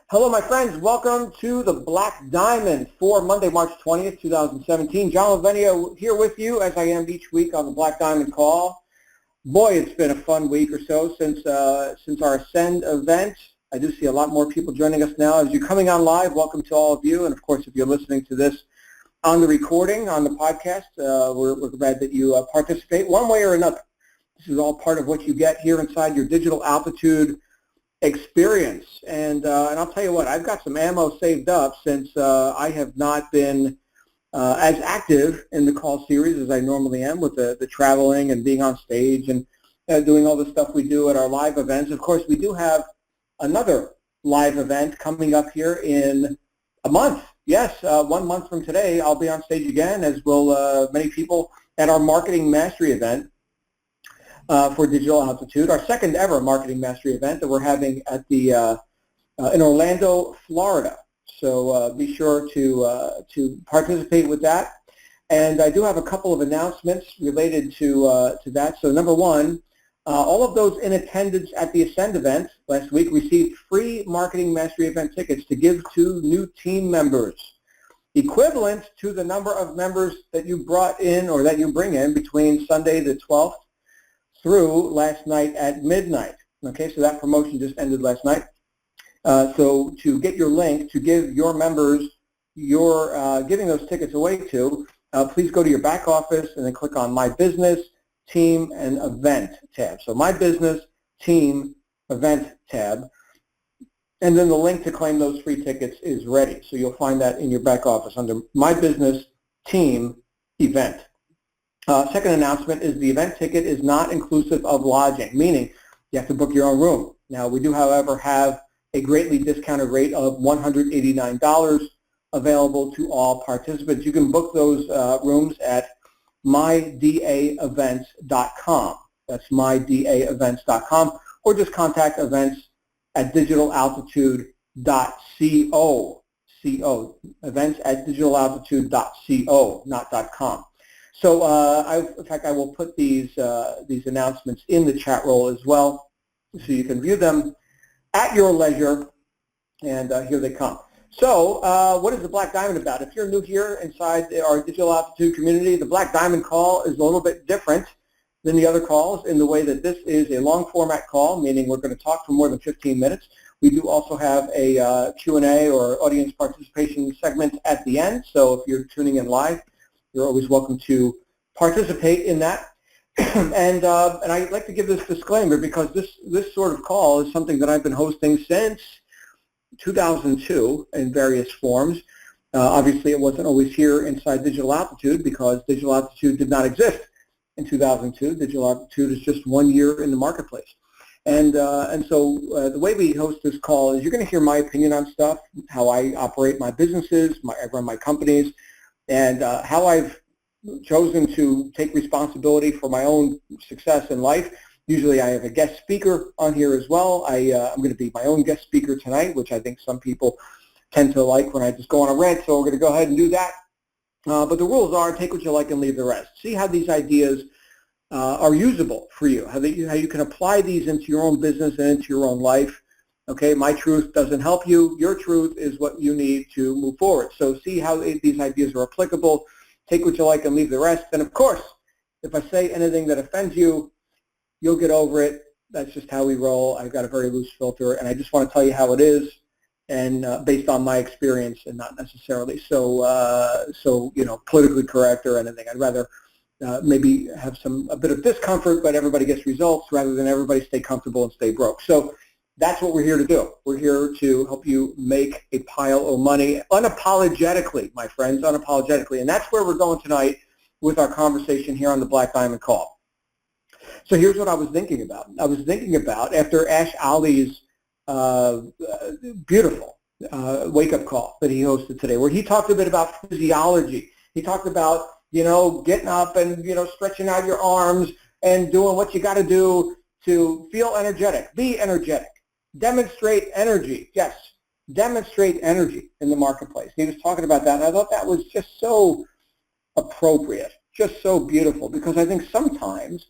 Hello, my friends. Welcome to the Black Diamond for Monday, March 20th, 2017. John Lavenio here with you as I am each week on the Black Diamond Call. Boy, it's been a fun week or so since our Ascend event. I do see a lot more people joining us now. As you're coming on live, welcome to all of you. And, of course, if you're listening to this on the recording, on the podcast, we're glad that you participate one way or another. This is all part of what you get here inside your Digital Altitude experience, and I'll tell you what, I've got some ammo saved up since I have not been as active in the call series as I normally am with the traveling and being on stage and doing all the stuff we do at our live events. Of course, we do have another live event coming up here in a month. Yes, 1 month from today, I'll be on stage again, as will many people at our Marketing Mastery event. For Digital Altitude, our second ever Marketing Mastery event that we're having at the in Orlando, Florida. So be sure to participate with that. And I do have a couple of announcements related to that. So number one, all of those in attendance at the Ascend event last week received free Marketing Mastery event tickets to give to new team members, equivalent to the number of members that you brought in or that you bring in between Sunday the 12th through last night at midnight. Okay, so that promotion just ended last night. So to get your link to give your members your giving those tickets away to, please go to your back office and then click on My Business, Team, and Event tab. So My Business, Team, Event tab. And then the link to claim those free tickets is ready. So you'll find that in your back office under My Business, Team, Event. Second announcement is the event ticket is not inclusive of lodging, meaning you have to book your own room. Now, we do, however, have a greatly discounted rate of $189 available to all participants. You can book those rooms at mgtow.com. That's mgtow.com, or just contact events at digitalaltitude.co. Events at digitalaltitude.co, not .com. So, in fact, I will put these announcements in the chat roll as well, so you can view them at your leisure. And here they come. So, what is the Black Diamond about? If you're new here inside our Digital Altitude community, the Black Diamond call is a little bit different than the other calls in the way that this is a long format call, meaning we're going to talk for more than 15 minutes. We do also have a Q&A or audience participation segment at the end. So, if you're tuning in live, you're always welcome to participate in that. And I'd like to give this disclaimer because this sort of call is something that I've been hosting since 2002 in various forms. Obviously, it wasn't always here inside Digital Altitude because Digital Altitude did not exist in 2002. Digital Altitude is just 1 year in the marketplace. And so the way we host this call is you're going to hear my opinion on stuff, how I operate my businesses, I run my companies, and how I've chosen to take responsibility for my own success in life. Usually I have a guest speaker on here as well. I'm going to be my own guest speaker tonight, which I think some people tend to like when I just go on a rant, so we're going to go ahead and do that. But the rules are take what you like and leave the rest. See how these ideas are usable for you, how you can apply these into your own business and into your own life. Okay, my truth doesn't help you. Your truth is what you need to move forward. So see how these ideas are applicable. Take what you like and leave the rest. And of course, if I say anything that offends you, you'll get over it. That's just how we roll. I've got a very loose filter, and I just want to tell you how it is, and based on my experience, and not necessarily so politically correct or anything. I'd rather maybe have a bit of discomfort, but everybody gets results rather than everybody stay comfortable and stay broke. So that's what we're here to do. We're here to help you make a pile of money unapologetically, my friends, unapologetically. And that's where we're going tonight with our conversation here on the Black Diamond Call. So here's what I was thinking about. I was thinking about after Ash Ali's beautiful wake-up call that he hosted today, where he talked a bit about physiology. He talked about, getting up and, stretching out your arms and doing what you got to do to feel energetic, be energetic. Demonstrate energy, yes, demonstrate energy in the marketplace. He was talking about that, and I thought that was just so appropriate, just so beautiful, because I think sometimes,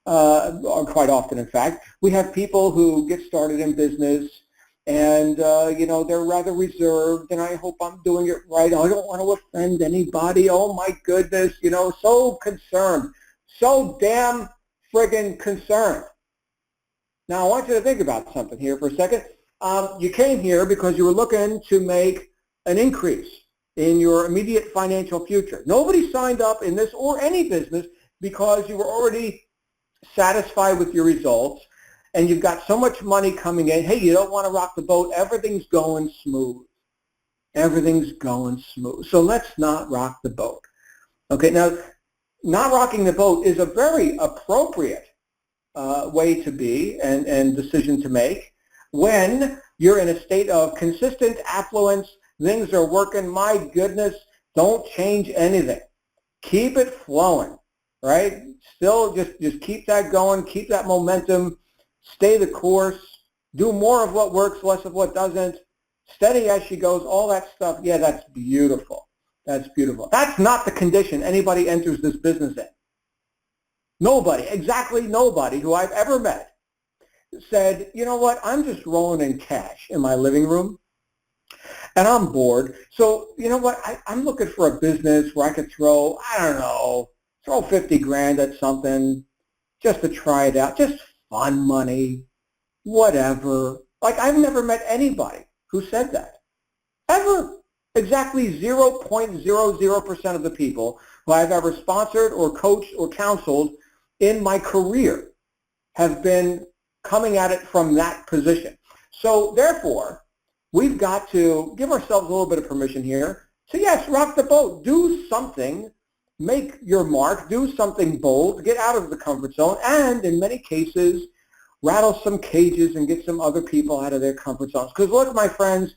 or quite often in fact, we have people who get started in business and they're rather reserved, and I hope I'm doing it right. I don't want to offend anybody. Oh my goodness, so concerned, so damn friggin' concerned. Now I want you to think about something here for a second. You came here because you were looking to make an increase in your immediate financial future. Nobody signed up in this or any business because you were already satisfied with your results and you've got so much money coming in. Hey, you don't want to rock the boat. Everything's going smooth. Everything's going smooth. So let's not rock the boat. Okay, now not rocking the boat is a very appropriate way to be and decision to make when you're in a state of consistent affluence. Things are working. My goodness, don't change anything. Keep it flowing, right? Still just keep that going, keep that momentum, stay the course, do more of what works, less of what doesn't, steady as she goes, all that stuff. Yeah, that's beautiful. That's beautiful. That's not the condition anybody enters this business in. Nobody, exactly nobody who I've ever met said, you know what, I'm just rolling in cash in my living room and I'm bored. So, you know what, I'm looking for a business where I could throw, I don't know, throw 50 grand at something just to try it out, just fun money, whatever. Like, I've never met anybody who said that, ever. Exactly 0.00% of the people who I've ever sponsored or coached or counseled in my career have been coming at it from that position. So therefore, we've got to give ourselves a little bit of permission here. So yes, rock the boat. Do something. Make your mark. Do something bold. Get out of the comfort zone. And in many cases, rattle some cages and get some other people out of their comfort zones. Because look, my friends,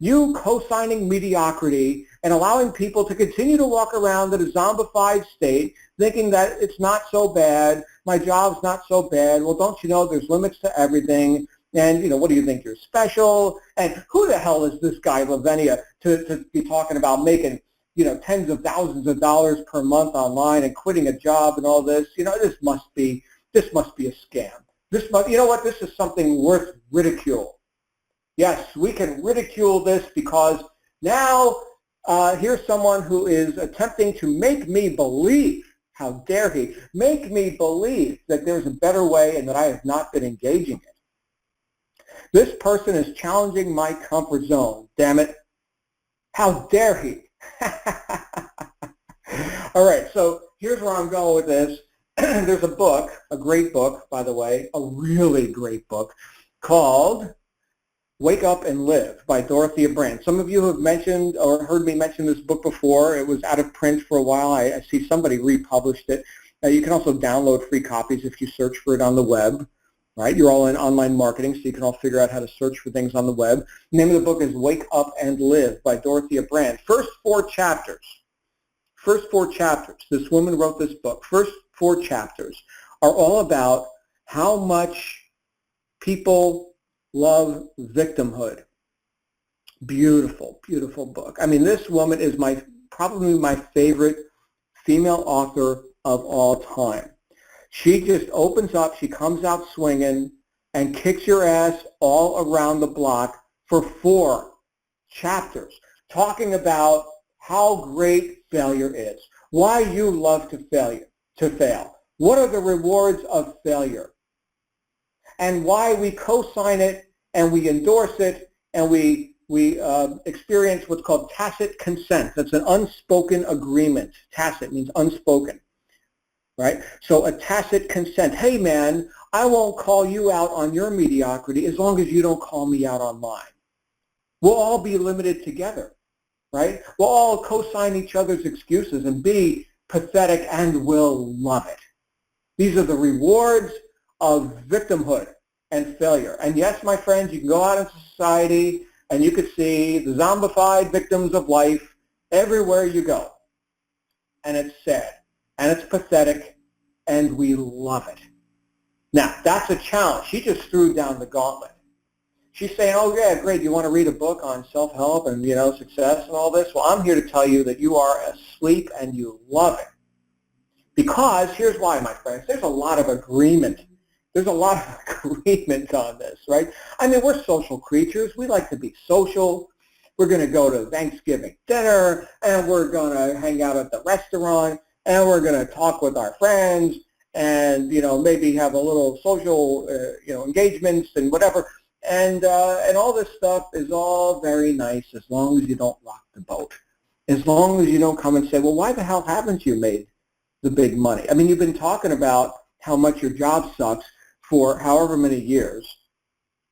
you co-signing mediocrity and allowing people to continue to walk around in a zombified state, thinking that it's not so bad, my job's not so bad. Well, don't you know there's limits to everything? And, what do you think, you're special? And who the hell is this guy, Lavinia, to be talking about making, tens of thousands of dollars per month online and quitting a job and all this? This must be a scam. This is something worth ridicule. Yes, we can ridicule this because now here's someone who is attempting to make me believe, how dare he, make me believe that there's a better way and that I have not been engaging it. This person is challenging my comfort zone, damn it. How dare he? All right, so here's where I'm going with this. There's a book, a great book, by the way, a really great book called Wake Up and Live by Dorothea Brand. Some of you have mentioned or heard me mention this book before. It was out of print for a while. I see somebody republished it. You can also download free copies if you search for it on the web. Right? You're all in online marketing, so you can all figure out how to search for things on the web. The name of the book is Wake Up and Live by Dorothea Brand. First four chapters, this woman wrote this book. First four chapters are all about how much people love victimhood. Beautiful, beautiful book. I mean, this woman is probably my favorite female author of all time. She just opens up, she comes out swinging, and kicks your ass all around the block for 4 chapters, talking about how great failure is, why you love to fail, what are the rewards of failure, and why we co-sign it and we endorse it and we experience what's called tacit consent. That's an unspoken agreement. Tacit means unspoken. Right? So a tacit consent. Hey, man, I won't call you out on your mediocrity as long as you don't call me out on mine. We'll all be limited together, right? We'll all co-sign each other's excuses and be pathetic and we'll love it. These are the rewards of victimhood and failure. And yes, my friends, you can go out into society and you can see the zombified victims of life everywhere you go. And it's sad. And it's pathetic, and we love it. Now, that's a challenge. She just threw down the gauntlet. She's saying, oh, yeah, great, you want to read a book on self-help and, success and all this? Well, I'm here to tell you that you are asleep and you love it. Because, here's why, my friends, there's a lot of agreement There's a lot of agreement on this, right? I mean, we're social creatures. We like to be social. We're going to go to Thanksgiving dinner, and we're going to hang out at the restaurant, and we're going to talk with our friends, and maybe have a little social engagements and whatever. And all this stuff is all very nice as long as you don't rock the boat. As long as you don't come and say, well, why the hell haven't you made the big money? I mean, you've been talking about how much your job sucks for however many years.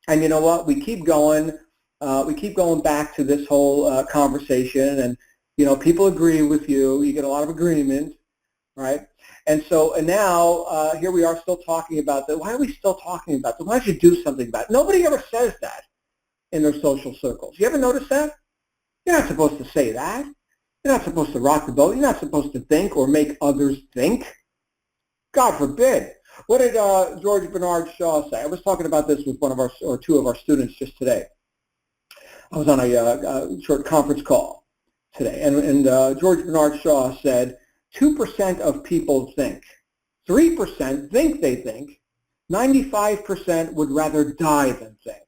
And you know what? We keep going back to this whole conversation, and people agree with you. You get a lot of agreement, right? And now here we are still talking about that. Why are we still talking about that? Why don't you do something about it? Nobody ever says that in their social circles. You ever notice that? You're not supposed to say that. You're not supposed to rock the boat. You're not supposed to think or make others think. God forbid. What did George Bernard Shaw say? I was talking about this with two of our students just today. I was on a short conference call today, and George Bernard Shaw said 2% of people think, 3% think they think, 95% would rather die than think.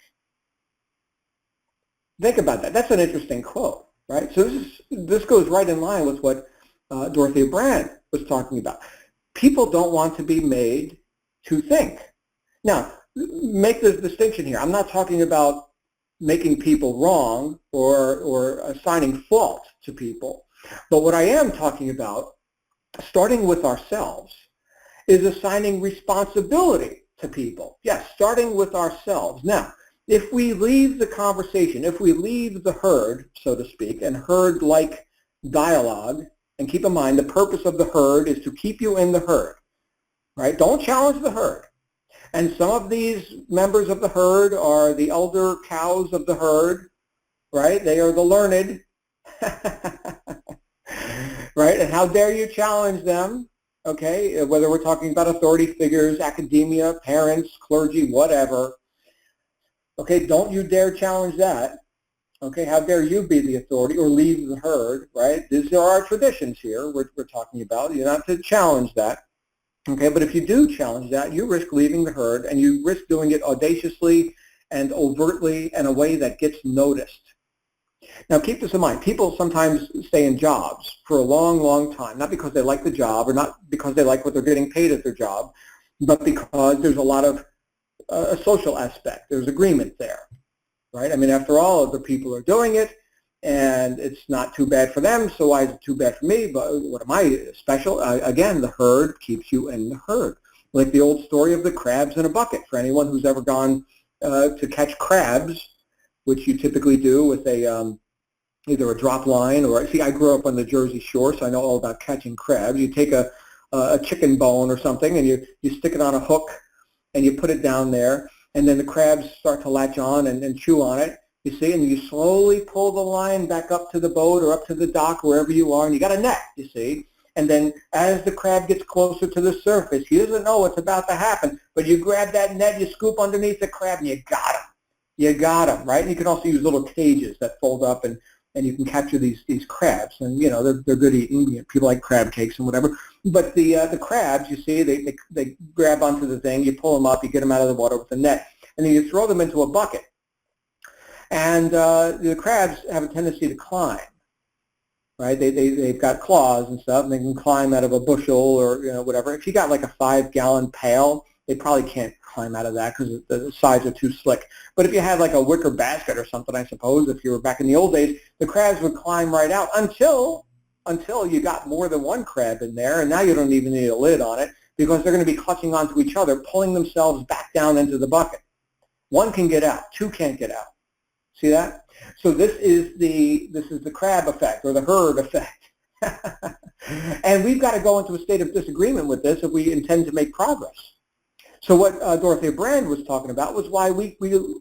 Think about that. That's an interesting quote, right? So this goes right in line with what Dorothea Brand was talking about. People don't want to be made to think. Now, make the distinction here. I'm not talking about making people wrong or assigning fault to people. But what I am talking about, starting with ourselves, is assigning responsibility to people. Yes, starting with ourselves. Now, if we leave the conversation, if we leave the herd, so to speak, and herd-like dialogue, and keep in mind the purpose of the herd is to keep you in the herd, right? Don't challenge the herd. And some of these members of the herd are the elder cows of the herd, right? They are the learned, right? And how dare you challenge them, okay? Whether we're talking about authority figures, academia, parents, clergy, whatever. Okay, don't you dare challenge that. Okay, how dare you be the authority or leave the herd, right? These are our traditions here we're talking about. You're not to challenge that. Okay, but if you do challenge that, you risk leaving the herd, and you risk doing it audaciously and overtly in a way that gets noticed. Now, keep this in mind. People sometimes stay in jobs for a long, long time, not because they like the job or not because they like what they're getting paid at their job, but because there's a lot of a social aspect. There's agreement there, right? I mean, after all, other people are doing it, and it's not too bad for them, so why is it too bad for me? But what am I special? Again, the herd keeps you in the herd. Like the old story of the crabs in a bucket. For anyone who's ever gone to catch crabs, which you typically do with a either a drop line or, see, I grew up on the Jersey Shore, so I know all about catching crabs. You take a chicken bone or something, and you stick it on a hook, and you put it down there, and then the crabs start to latch on and chew on it. You see, and you slowly pull the line back up to the boat or up to the dock, wherever you are, and you got a net, you see. And then as the crab gets closer to the surface, he doesn't know what's about to happen, but you grab that net, you scoop underneath the crab, and you got him. You got him, right? And you can also use little cages that fold up, and you can capture these crabs. And, they're good eating. People like crab cakes and whatever. But the crabs, you see, they grab onto the thing, you pull them up, you get them out of the water with a net, and then you throw them into a bucket. And the crabs have a tendency to climb, right? They've got claws and stuff, and they can climb out of a bushel or whatever. If you got like a 5-gallon pail, they probably can't climb out of that because the sides are too slick. But if you had like a wicker basket or something, I suppose, if you were back in the old days, the crabs would climb right out until you got more than one crab in there, and now you don't even need a lid on it because they're going to be clutching onto each other, pulling themselves back down into the bucket. One can get out, two can't get out. See that? So this is the crab effect or the herd effect. And we've got to go into a state of disagreement with this if we intend to make progress. So what Dorothea Brand was talking about was why we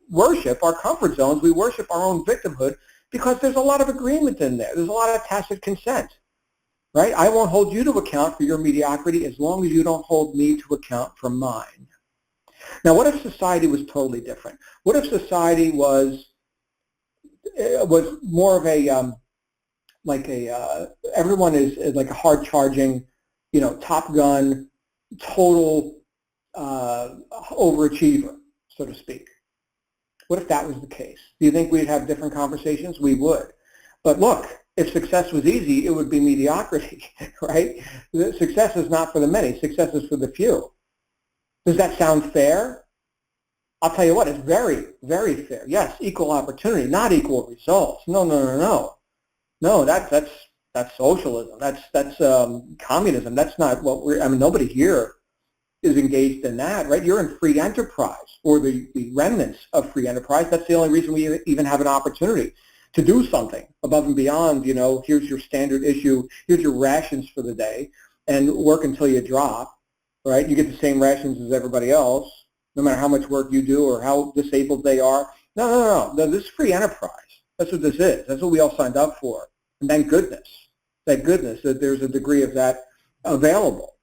worship our comfort zones. We worship our own victimhood because there's a lot of agreement in there. There's a lot of tacit consent, right? I won't hold you to account for your mediocrity as long as you don't hold me to account for mine. Now, what if society was totally different? What if society was more of a everyone is like a hard charging, Top Gun, total overachiever, so to speak. What if that was the case? Do you think we'd have different conversations? We would. But look, if success was easy, it would be mediocrity, right? Success is not for the many. Success is for the few. Does that sound fair? I'll tell you what, it's very, very fair. Yes, equal opportunity, not equal results. No, no, no, no. No, that's socialism. That's communism. That's not what we're, I mean, nobody here is engaged in that, right? You're in free enterprise, or the remnants of free enterprise. That's the only reason we even have an opportunity to do something above and beyond, you know, here's your standard issue, here's your rations for the day, and work until you drop, right? You get the same rations as everybody else, no matter how much work you do or how disabled they are. No, no, no, no. This is free enterprise. That's what this is. That's what we all signed up for. And thank goodness that there's a degree of that available,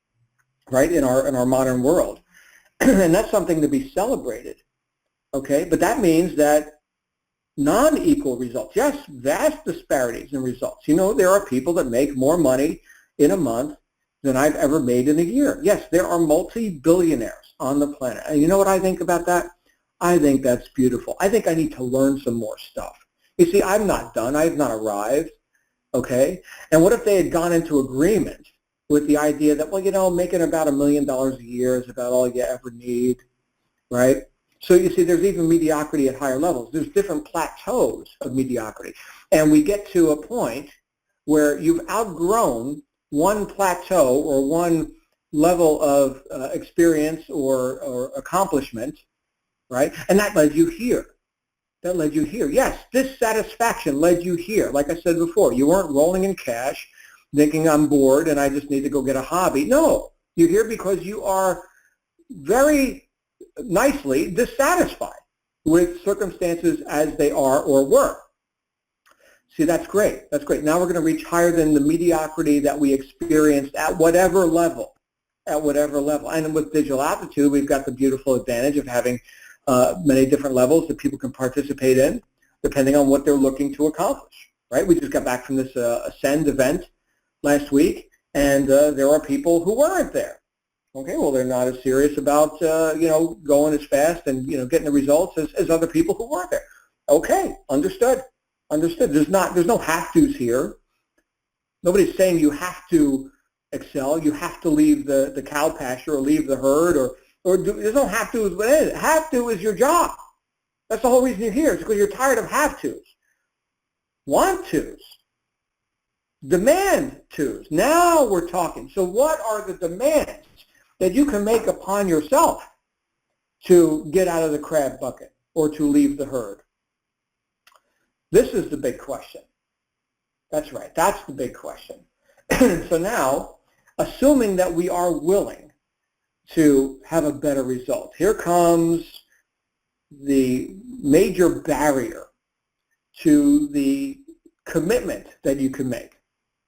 right, in our modern world. And that's something to be celebrated, okay? But that means that non-equal results, yes, vast disparities in results. You know, there are people that make more money in a month than I've ever made in a year. Yes, there are multi-billionaires on the planet. And you know what I think about that? I think that's beautiful. I think I need to learn some more stuff. You see, I'm not done. I have not arrived, okay? And what if they had gone into agreement with the idea that, well, you know, making about $1 million a year is about all you ever need, right? So you see, there's even mediocrity at higher levels. There's different plateaus of mediocrity. And we get to a point where you've outgrown one plateau or one level of experience or accomplishment, right? And that led you here. That led you here. Yes, dissatisfaction led you here. Like I said before, you weren't rolling in cash, thinking I'm bored and I just need to go get a hobby. No, you're here because you are very nicely dissatisfied with circumstances as they are or were. See, that's great. That's great. Now we're going to reach higher than the mediocrity that we experienced at whatever level, And with digital aptitude, we've got the beautiful advantage of having many different levels that people can participate in, depending on what they're looking to accomplish, right? We just got back from this Ascend event last week, and there are people who weren't there. Okay, well, they're not as serious about, you know, going as fast and, you know, getting the results as other people who weren't there. Okay, understood. Understood. There's no have-tos here. Nobody's saying you have to excel. You have to leave the cow pasture or leave the herd there's no have-tos. What is it? Have-to is your job. That's the whole reason you're here. It's because you're tired of have-tos. Want-tos. Demand-tos. Now we're talking. So what are the demands that you can make upon yourself to get out of the crab bucket or to leave the herd? This is the big question. That's right. That's the big question. So now, assuming that we are willing to have a better result, here comes the major barrier to the commitment that you can make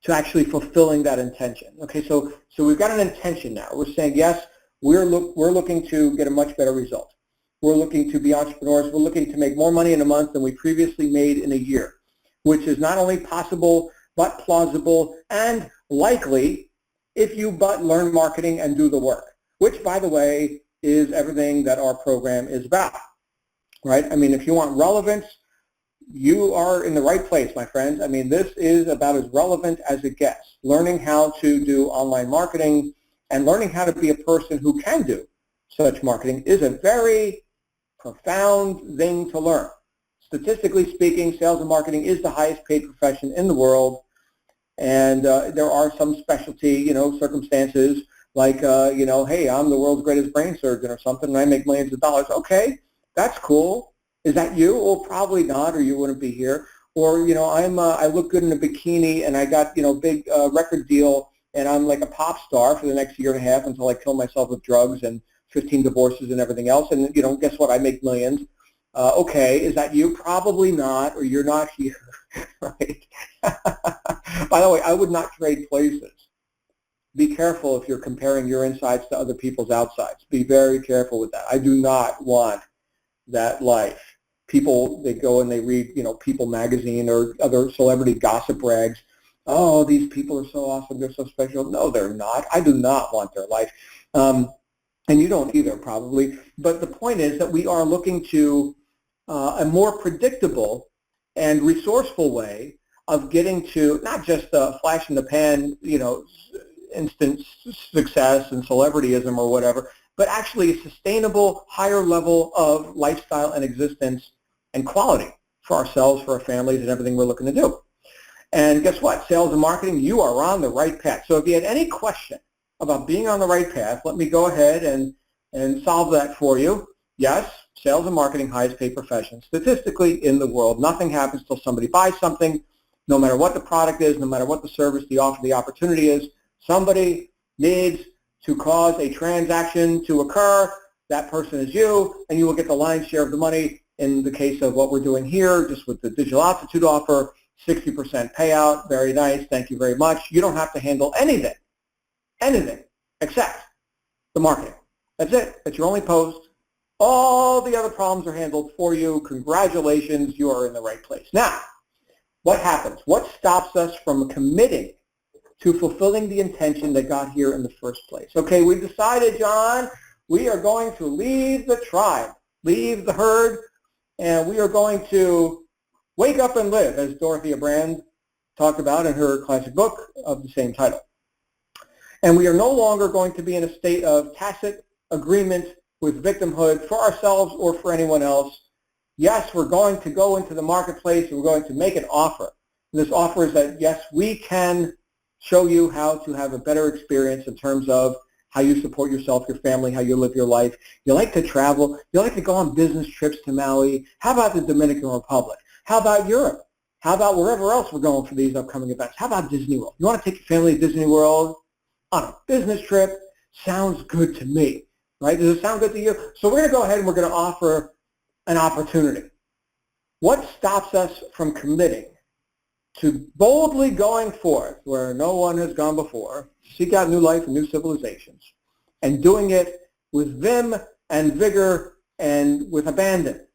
to actually fulfilling that intention. Okay, so we've got an intention now. We're saying, yes, we're looking to get a much better result. We're looking to be entrepreneurs. We're looking to make more money in a month than we previously made in a year, which is not only possible, but plausible and likely if you but learn marketing and do the work, which, by the way, is everything that our program is about, right? I mean, if you want relevance, you are in the right place, my friends. I mean, this is about as relevant as it gets. Learning how to do online marketing and learning how to be a person who can do such marketing is a very profound thing to learn. Statistically speaking, sales and marketing is the highest paid profession in the world, and there are some specialty, you know, circumstances like, you know, hey, I'm the world's greatest brain surgeon or something, and I make millions of dollars. Okay, that's cool. Is that you? Well, probably not, or you wouldn't be here. Or, you know, I look good in a bikini, and I got, you know, big record deal, and I'm like a pop star for the next year and a half until I kill myself with drugs and 15 divorces and everything else, and, you know, guess what? I make millions. Okay, is that you? Probably not, or you're not here, right? By the way, I would not trade places. Be careful if you're comparing your insides to other people's outsides. Be very careful with that. I do not want that life. People, they go and they read, you know, People magazine or other celebrity gossip rags. Oh, these people are so awesome. They're so special. No, they're not. I do not want their life. and you don't either probably, but the point is that we are looking to a more predictable and resourceful way of getting to not just a flash in the pan, instant success and celebrityism or whatever, but actually a sustainable, higher level of lifestyle and existence and quality for ourselves, for our families, and everything we're looking to do. And guess what? Sales and marketing, you are on the right path. So if you had any question about being on the right path, let me go ahead and solve that for you. Yes, sales and marketing, highest paid profession. Statistically in the world, nothing happens till somebody buys something, no matter what the product is, no matter what the service, the offer, the opportunity is. Somebody needs to cause a transaction to occur. That person is you, and you will get the lion's share of the money. In the case of what we're doing here, just with the digital aptitude offer, 60% payout, very nice, thank you very much. You don't have to handle anything except the marketing. That's it. That's your only post. All the other problems are handled for you. Congratulations, you are in the right place. Now, what happens? What stops us from committing to fulfilling the intention that got here in the first place? Okay, we decided, John, we are going to leave the tribe, leave the herd, and we are going to wake up and live, as Dorothea Brand talked about in her classic book of the same title. And we are no longer going to be in a state of tacit agreement with victimhood for ourselves or for anyone else. Yes, we're going to go into the marketplace and we're going to make an offer. And this offer is that, yes, we can show you how to have a better experience in terms of how you support yourself, your family, how you live your life. You like to travel. You like to go on business trips to Maui. How about the Dominican Republic? How about Europe? How about wherever else we're going for these upcoming events? How about Disney World? You want to take your family to Disney World on a business trip? Sounds good to me, right? Does it sound good to you? So we're going to go ahead and we're going to offer an opportunity. What stops us from committing to boldly going forth where no one has gone before, seek out new life and new civilizations, and doing it with vim and vigor and with abandon?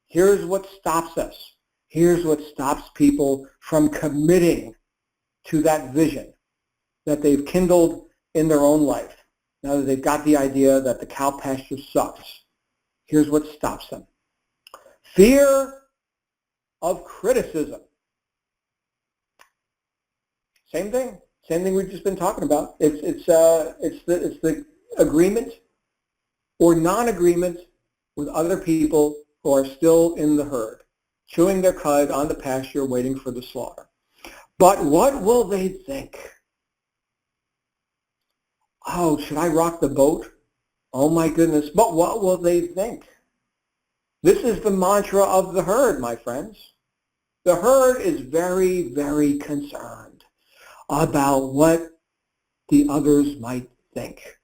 Here's what stops us. Here's what stops people from committing to that vision that they've kindled in their own life. Now that they've got the idea that the cow pasture sucks, here's what stops them. Fear of criticism. Same thing we've just been talking about. It's the agreement or non-agreement with other people who are still in the herd, chewing their cud on the pasture, waiting for the slaughter. But what will they think? Oh, should I rock the boat? Oh my goodness, but what will they think? This is the mantra of the herd, my friends. The herd is very, very concerned about what the others might think.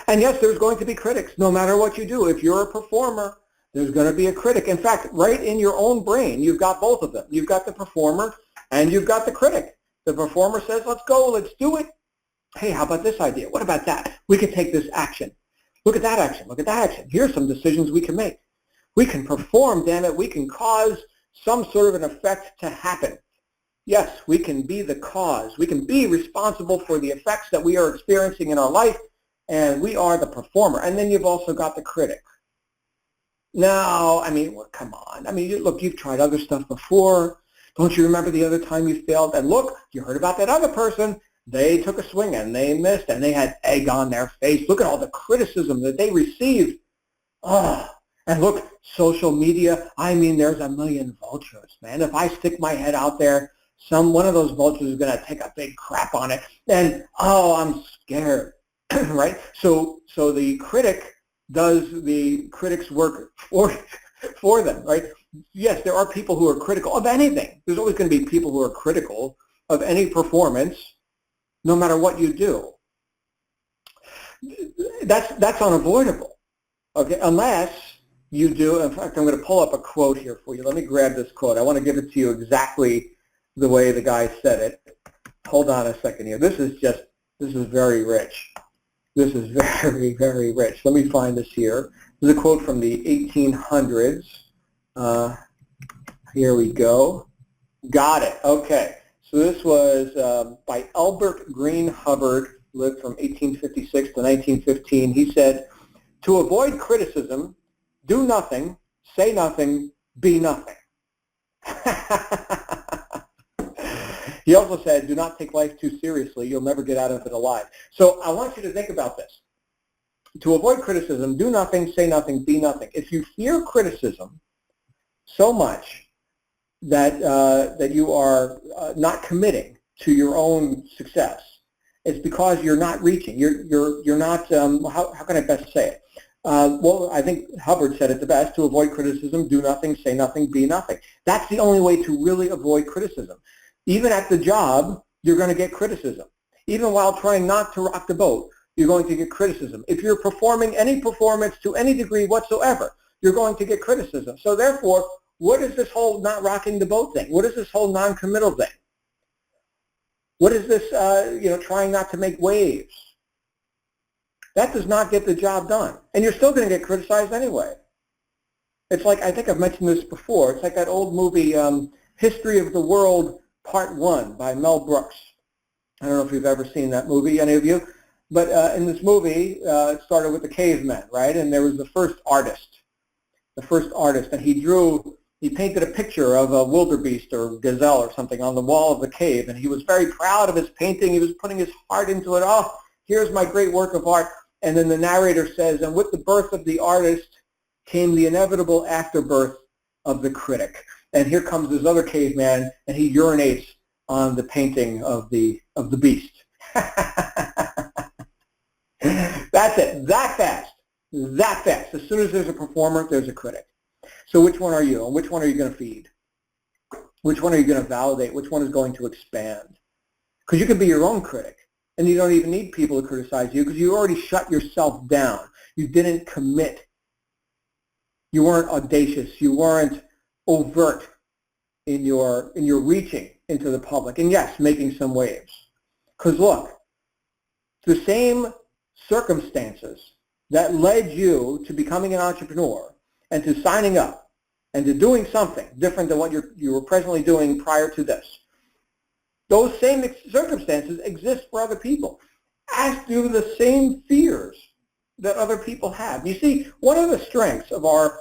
And yes, there's going to be critics, no matter what you do. If you're a performer, there's going to be a critic. In fact, right in your own brain, you've got both of them. You've got the performer and you've got the critic. The performer says, let's go, let's do it. Hey, how about this idea? What about that? We could take this action. Look at that action. Look at that action. Here's some decisions we can make. We can perform, damn it. We can cause some sort of an effect to happen. Yes, we can be the cause. We can be responsible for the effects that we are experiencing in our life, and we are the performer. And then you've also got the critic. No, I mean, well, come on. I mean, look, you've tried other stuff before. Don't you remember the other time you failed? And look, you heard about that other person. They took a swing and they missed and they had egg on their face. Look at all the criticism that they received. Oh, and look, social media, I mean, there's a million vultures, man. If I stick my head out there, one of those vultures is going to take a big crap on it. And, oh, I'm scared, right? So the critic does the critic's work for them, right? Yes, there are people who are critical of anything. There's always going to be people who are critical of any performance, no matter what you do. That's unavoidable, okay? Unless you do, in fact, I'm going to pull up a quote here for you. Let me grab this quote. I want to give it to you exactly the way the guy said it. Hold on a second here. This is very rich. This is very, very rich. Let me find this here. This is a quote from the 1800s. Here we go. Got it. Okay. So this was by Albert Green Hubbard lived from 1856 to 1915. He said, "To avoid criticism, do nothing, say nothing, be nothing." He also said, "Do not take life too seriously. You'll never get out of it alive." So I want you to think about this. To avoid criticism, do nothing, say nothing, be nothing. If you fear criticism so much that that you are not committing to your own success, it's because you're not reaching. You're not. How can I best say it? Well, I think Hubbard said it the best. To avoid criticism, do nothing, say nothing, be nothing. That's the only way to really avoid criticism. Even at the job, you're going to get criticism. Even while trying not to rock the boat, you're going to get criticism. If you're performing any performance to any degree whatsoever, you're going to get criticism. So therefore, what is this whole not rocking the boat thing? What is this whole non-committal thing? What is this, trying not to make waves? That does not get the job done. And you're still going to get criticized anyway. It's like, I think I've mentioned this before, it's like that old movie, History of the World Part 1 by Mel Brooks. I don't know if you've ever seen that movie, any of you. But in this movie, it started with the cavemen, right? And there was the first artist, and he painted a picture of a wildebeest or gazelle or something on the wall of the cave, and he was very proud of his painting. He was putting his heart into it. Oh, here's my great work of art. And then the narrator says, and with the birth of the artist came the inevitable afterbirth of the critic. And here comes this other caveman, and he urinates on the painting of the beast. That's it. That fast. As soon as there's a performer, there's a critic. So which one are you? And which one are you going to feed? Which one are you going to validate? Which one is going to expand? Because you can be your own critic, and you don't even need people to criticize you because you already shut yourself down. You didn't commit. You weren't audacious. You weren't overt in your reaching into the public. And yes, making some waves. Because look, the same circumstances that led you to becoming an entrepreneur and to signing up and to doing something different than what you were presently doing prior to this, those same circumstances exist for other people, as do the same fears that other people have. You see, one of the strengths of our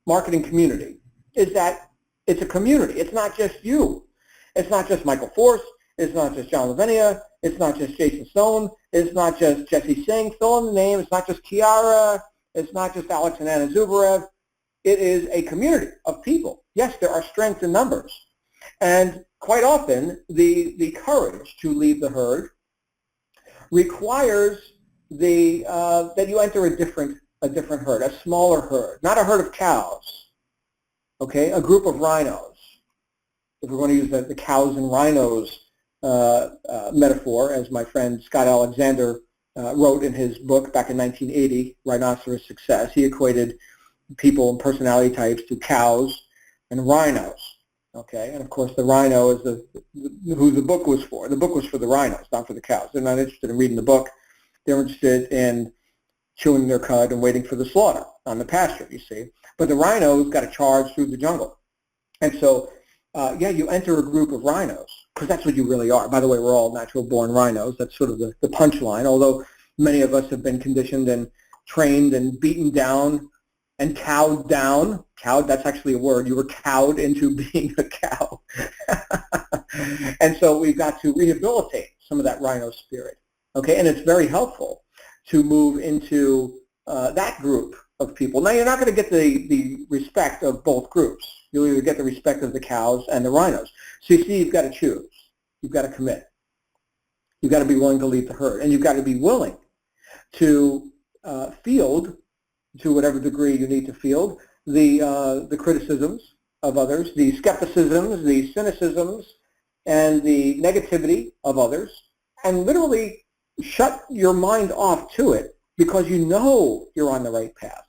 marketing community is that it's a community. It's not just you. It's not just Michael Force. It's not just John Lavinia. It's not just Jason Stone. It's not just Jesse Singh. Fill in the name. It's not just Kiara. It's not just Alex and Anna Zubarev. It is a community of people. Yes, there are strengths in numbers. And quite often, the courage to leave the herd requires that you enter a different herd, a smaller herd, not a herd of cows, okay, a group of rhinos. If we're going to use the cows and rhinos metaphor, as my friend Scott Alexander wrote in his book back in 1980, Rhinoceros Success, he equated people and personality types to cows and rhinos. Okay, and of course the rhino is who the book was for. The book was for the rhinos, not for the cows. They're not interested in reading the book. They're interested in chewing their cud and waiting for the slaughter on the pasture, you see. But the rhinos got to charge through the jungle. And so, you enter a group of rhinos, because that's what you really are. By the way, we're all natural-born rhinos. That's sort of the punchline, although many of us have been conditioned and trained and beaten down and cowed down. Cowed, that's actually a word. You were cowed into being a cow. And so we've got to rehabilitate some of that rhino spirit. Okay, and it's very helpful to move into that group of people. Now, you're not going to get the respect of both groups. You'll either get the respect of the cows and the rhinos. So you see, you've got to choose. You've got to commit. You've got to be willing to lead the herd. And you've got to be willing to field, to whatever degree you need to field, the criticisms of others, the skepticisms, the cynicisms, and the negativity of others, and literally shut your mind off to it because you know you're on the right path.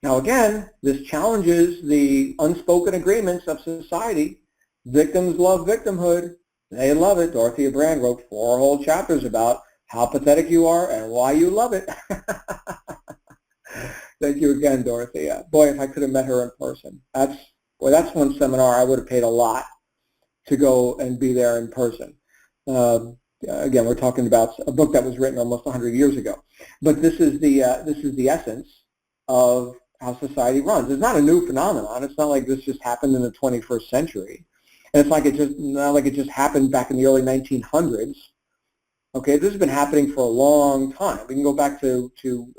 Now again, this challenges the unspoken agreements of society. Victims love victimhood. They love it. Dorothea Brand wrote 4 whole chapters about how pathetic you are and why you love it. Thank you again, Dorothea. Boy, if I could have met her in person. That's one seminar I would have paid a lot to go and be there in person. Again, we're talking about a book that was written almost 100 years ago. But this is the essence of how society runs. It's not a new phenomenon. It's not like this just happened in the 21st century. And it's not like it just happened back in the early 1900s. Okay, this has been happening for a long time. We can go back to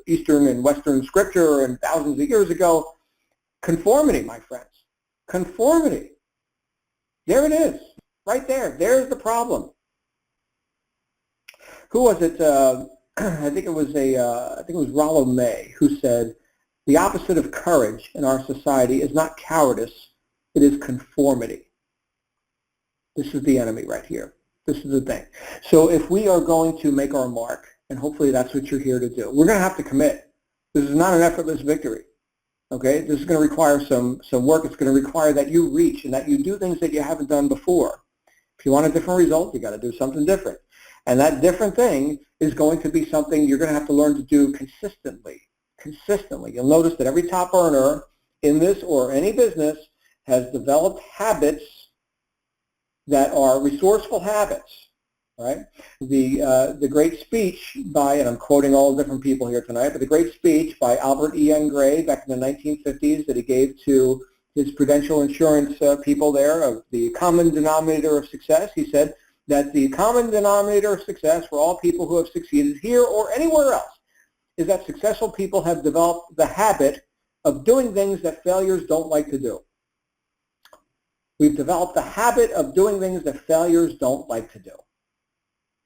Eastern and Western scripture and thousands of years ago. Conformity, my friends. Conformity. There it is. Right there. There's the problem. Who was it? I think it was Rollo May who said, the opposite of courage in our society is not cowardice, it is conformity. This is the enemy right here. This is the thing. So if we are going to make our mark, and hopefully that's what you're here to do, we're going to have to commit. This is not an effortless victory. Okay? This is going to require some work. It's going to require that you reach and that you do things that you haven't done before. If you want a different result, you got to do something different. And that different thing is going to be something you're going to have to learn to do consistently. Consistently. You'll notice that every top earner in this or any business has developed habits that are resourceful habits, right? The great speech by, and I'm quoting all different people here tonight, but the great speech by Albert E.N. Gray back in the 1950s that he gave to his Prudential Insurance people there of the common denominator of success. He said that the common denominator of success for all people who have succeeded here or anywhere else is that successful people have developed the habit of doing things that failures don't like to do. We've developed the habit of doing things that failures don't like to do.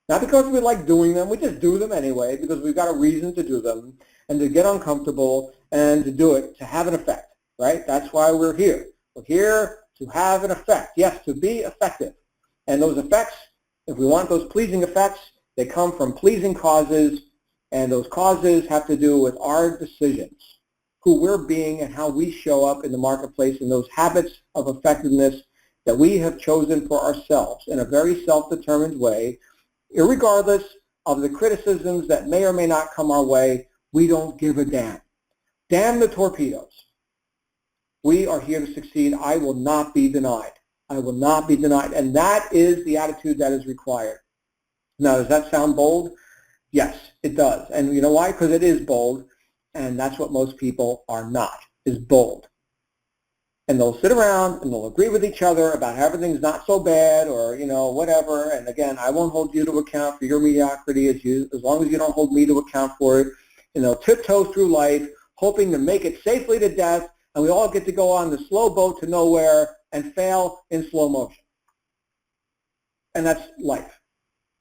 Not because we like doing them, we just do them anyway because we've got a reason to do them and to get uncomfortable and to do it to have an effect, right? That's why we're here. We're here to have an effect, yes, to be effective. And those effects, if we want those pleasing effects, they come from pleasing causes. And those causes have to do with our decisions, who we're being and how we show up in the marketplace, and those habits of effectiveness that we have chosen for ourselves in a very self-determined way, irregardless of the criticisms that may or may not come our way. We don't give a damn. Damn the torpedoes. We are here to succeed. I will not be denied. I will not be denied. And that is the attitude that is required. Now, does that sound bold? Yes, it does. And you know why? Because it is bold, and that's what most people are not, is bold. And they'll sit around and they'll agree with each other about how everything's not so bad or, you know, whatever. And again, I won't hold you to account for your mediocrity as long as you don't hold me to account for it. And they'll tiptoe through life, hoping to make it safely to death, and we all get to go on the slow boat to nowhere and fail in slow motion. And that's life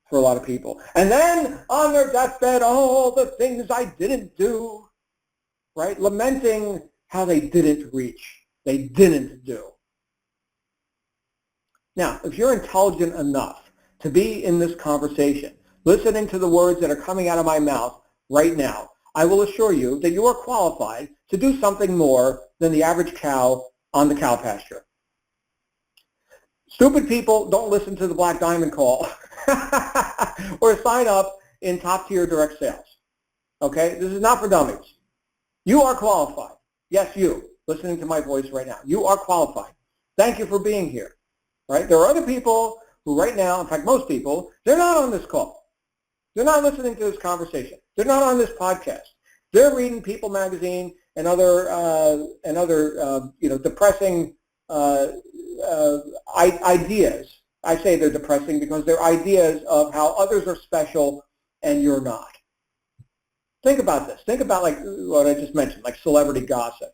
for a lot of people. And then on their deathbed, oh, the things I didn't do, right? Lamenting how they didn't reach, they didn't do. Now, if you're intelligent enough to be in this conversation, listening to the words that are coming out of my mouth right now, I will assure you that you are qualified to do something more than the average cow on the cow pasture. Stupid people don't listen to the Black Diamond Call or sign up in top-tier direct sales. Okay? This is not for dummies. You are qualified. Yes, you, listening to my voice right now. You are qualified. Thank you for being here. Right? There are other people who right now, in fact, most people, they're not on this call. They're not listening to this conversation. They're not on this podcast. They're reading People magazine and other depressing ideas. I say they're depressing because they're ideas of how others are special and you're not. Think about this. Think about like what I just mentioned, like celebrity gossip,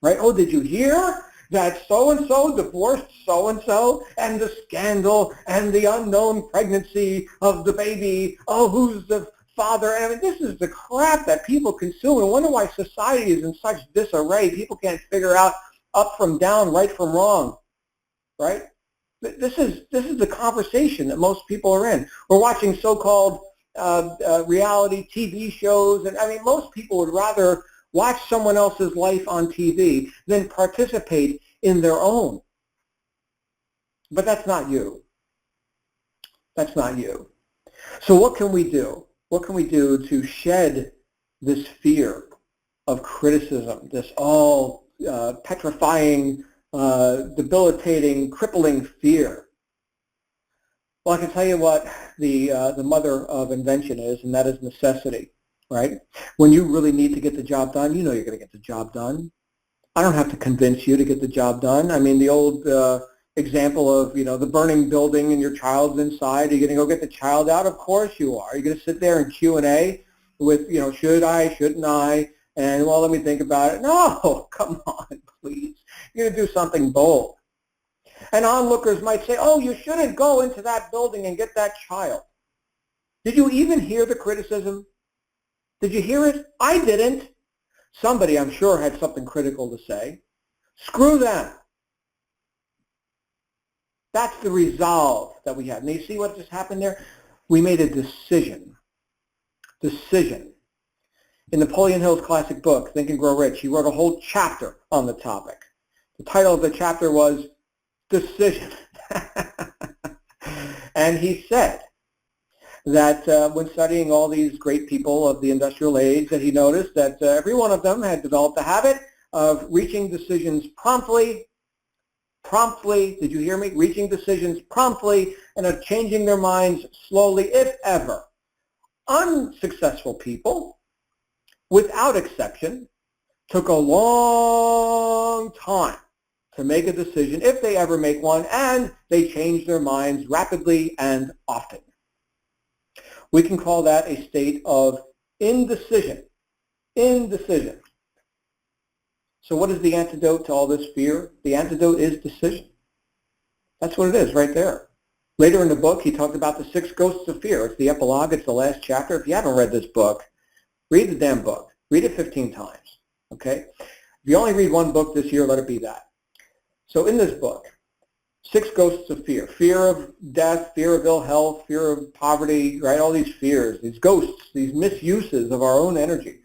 right? Oh, did you hear that so-and-so divorced so-and-so and the scandal and the unknown pregnancy of the baby? Oh, who's the father? I mean, this is the crap that people consume. And wonder why society is in such disarray. People can't figure out up from down, right from wrong, right? This is the conversation that most people are in. We're watching so-called reality TV shows, and I mean, most people would rather watch someone else's life on TV than participate in their own. But that's not you. That's not you. So what can we do? What can we do to shed this fear of criticism, this all petrifying, debilitating, crippling fear? Well, I can tell you what the mother of invention is, and that is necessity, right? When you really need to get the job done, you know you're going to get the job done. I don't have to convince you to get the job done. I mean, the old example of, you know, the burning building and your child's inside. Are you going to go get the child out? Of course you are. You're going to sit there in Q&A with, you know, should I, shouldn't I? And, well, let me think about it. No, come on, please. You're going to do something bold. And onlookers might say, oh, you shouldn't go into that building and get that child. Did you even hear the criticism? Did you hear it? I didn't. Somebody, I'm sure, had something critical to say. Screw them. That's the resolve that we have. And you see what just happened there? We made a decision. Decision. In Napoleon Hill's classic book, Think and Grow Rich, he wrote a whole chapter on the topic. The title of the chapter was Decision. And he said that when studying all these great people of the industrial age, that he noticed that every one of them had developed the habit of reaching decisions promptly, did you hear me? Reaching decisions promptly and of changing their minds slowly, if ever. Unsuccessful people, without exception, took a long time to make a decision, if they ever make one, and they change their minds rapidly and often. We can call that a state of indecision. Indecision. So what is the antidote to all this fear? The antidote is decision. That's what it is right there. Later in the book, he talked about the 6 ghosts of fear. It's the epilogue. It's the last chapter. If you haven't read this book, read the damn book. Read it 15 times. Okay? If you only read one book this year, let it be that. So in this book, 6 ghosts of fear. Fear of death, fear of ill health, fear of poverty, right? All these fears, these ghosts, these misuses of our own energy.